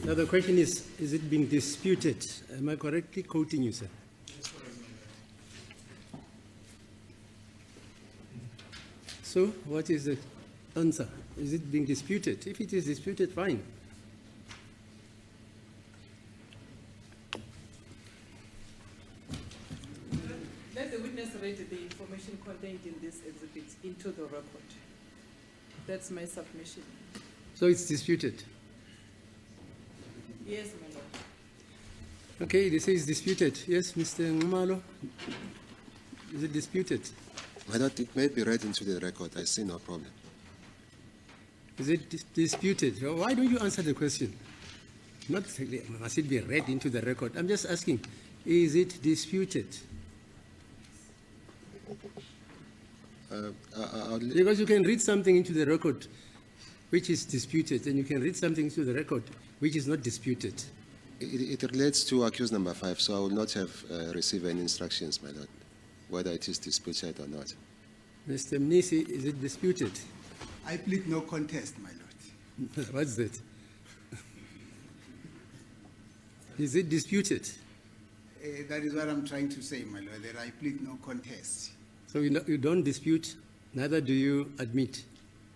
Now the question is it being disputed? Am I correctly quoting you, sir? So what is the answer? Is it being disputed? If it is disputed, fine. Let the witness read the information contained in this exhibit into the record. That's my submission. So it's disputed. Yes, my Lord. Okay, they say it's disputed. Yes, Mr. Ngumalo? Is it disputed? My lord, it may be read into the record. I see no problem. Is it disputed? Why don't you answer the question? Not must it be read into the record. I'm just asking, is it disputed? Because you can read something into the record which is disputed, and you can read something into the record which is not disputed. It relates to accused number 5, so I will not have received any instructions, my lord, whether it is disputed or not. Mr. Mnisi, is it disputed? I plead no contest, my lord. What's that? Is it disputed? That is what I'm trying to say, my lord, that I plead no contest. So you don't dispute, neither do you admit?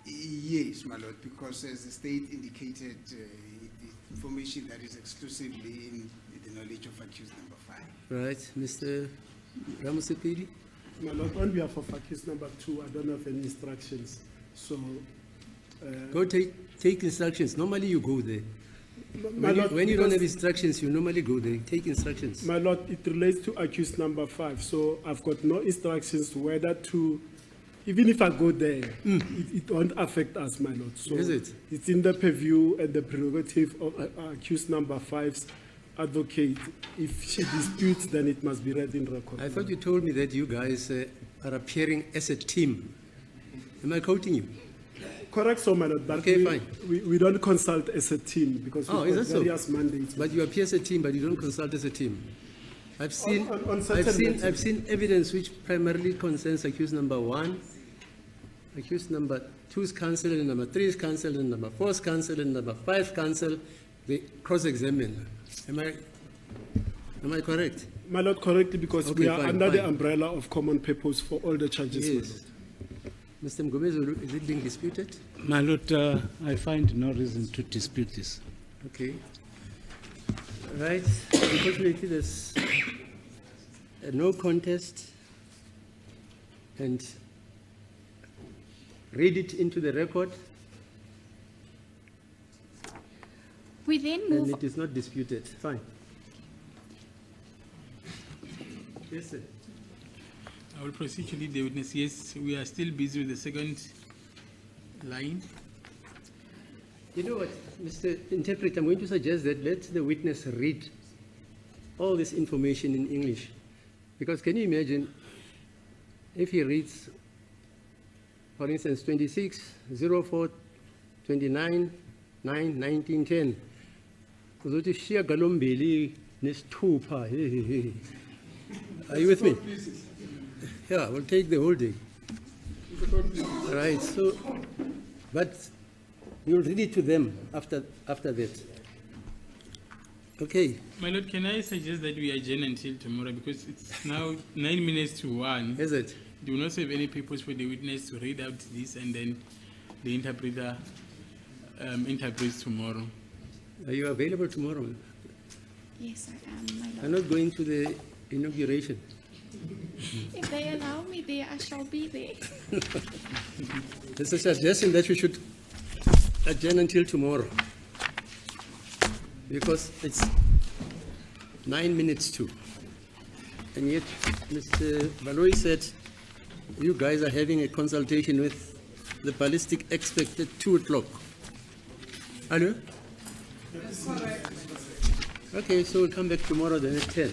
Yes, my lord, because as the state indicated, the information that is exclusively in the knowledge of accused number 5. Right, Mr. Ramusepili? My lord, on behalf of accused number 2, I don't have any instructions. So, go take instructions. Normally you go there. my lord, When you don't because- have instructions, you normally go there. Take instructions. My lord, it relates to accused number 5, so I've got no instructions whether to, even if I go there, it won't affect us, my lord. So Is it? It's in the purview and the prerogative of accused number 5's advocate. If she disputes, then it must be read in record. I thought you told me that you guys are appearing as a team. Am I quoting you? Correct, so my lord, but Okay, fine. we don't consult as a team because Oh, we've is got that so? various mandates. But you appear as a team, but you don't consult as a team. I've seen, on certain matters. I've seen evidence which primarily concerns accused number 1, accused number 2's counsel, and number 3's counsel, and number 4's counsel, and number 5's counsel. They cross-examine. Am I correct? My lord, correctly, because Okay, we are fine, under the fine. umbrella of common purpose for all the charges, my lord. Yes. Mr. Mgomezulu, is it being disputed? My lord, I find no reason to dispute this. Okay. Right. Unfortunately, there's no contest, and read it into the record, We then and move it is not disputed. Fine. Yes, sir. I will proceed to lead the witness. Yes, we are still busy with the second line. You know what, Mr. Interpreter, I'm going to suggest that let the witness read all this information in English. Because can you imagine if he reads, for instance, 26, 04, 29, 9, 19, 10. Kuzothi sishiyagalombili nesithupha, hey, hey, hey. Are you with me? Yeah, we'll take the whole day. Right, so, but you'll read it to them after that. Okay, My lord, can I suggest that we adjourn until tomorrow because it's now 9 minutes to 1. is it? Do not serve any purpose for the witness to read out this and then the interpreter interprets tomorrow. Are you available tomorrow? Yes, I am, my I'm lord. not going to the inauguration. If they allow me there, I shall be there. There's a suggestion that we should adjourn until tomorrow, because it's 9 minutes to. And yet, Mr. Baloyi said, you guys are having a consultation with the ballistic expert at 2 o'clock. Hello? Okay, so we'll come back tomorrow then at 10.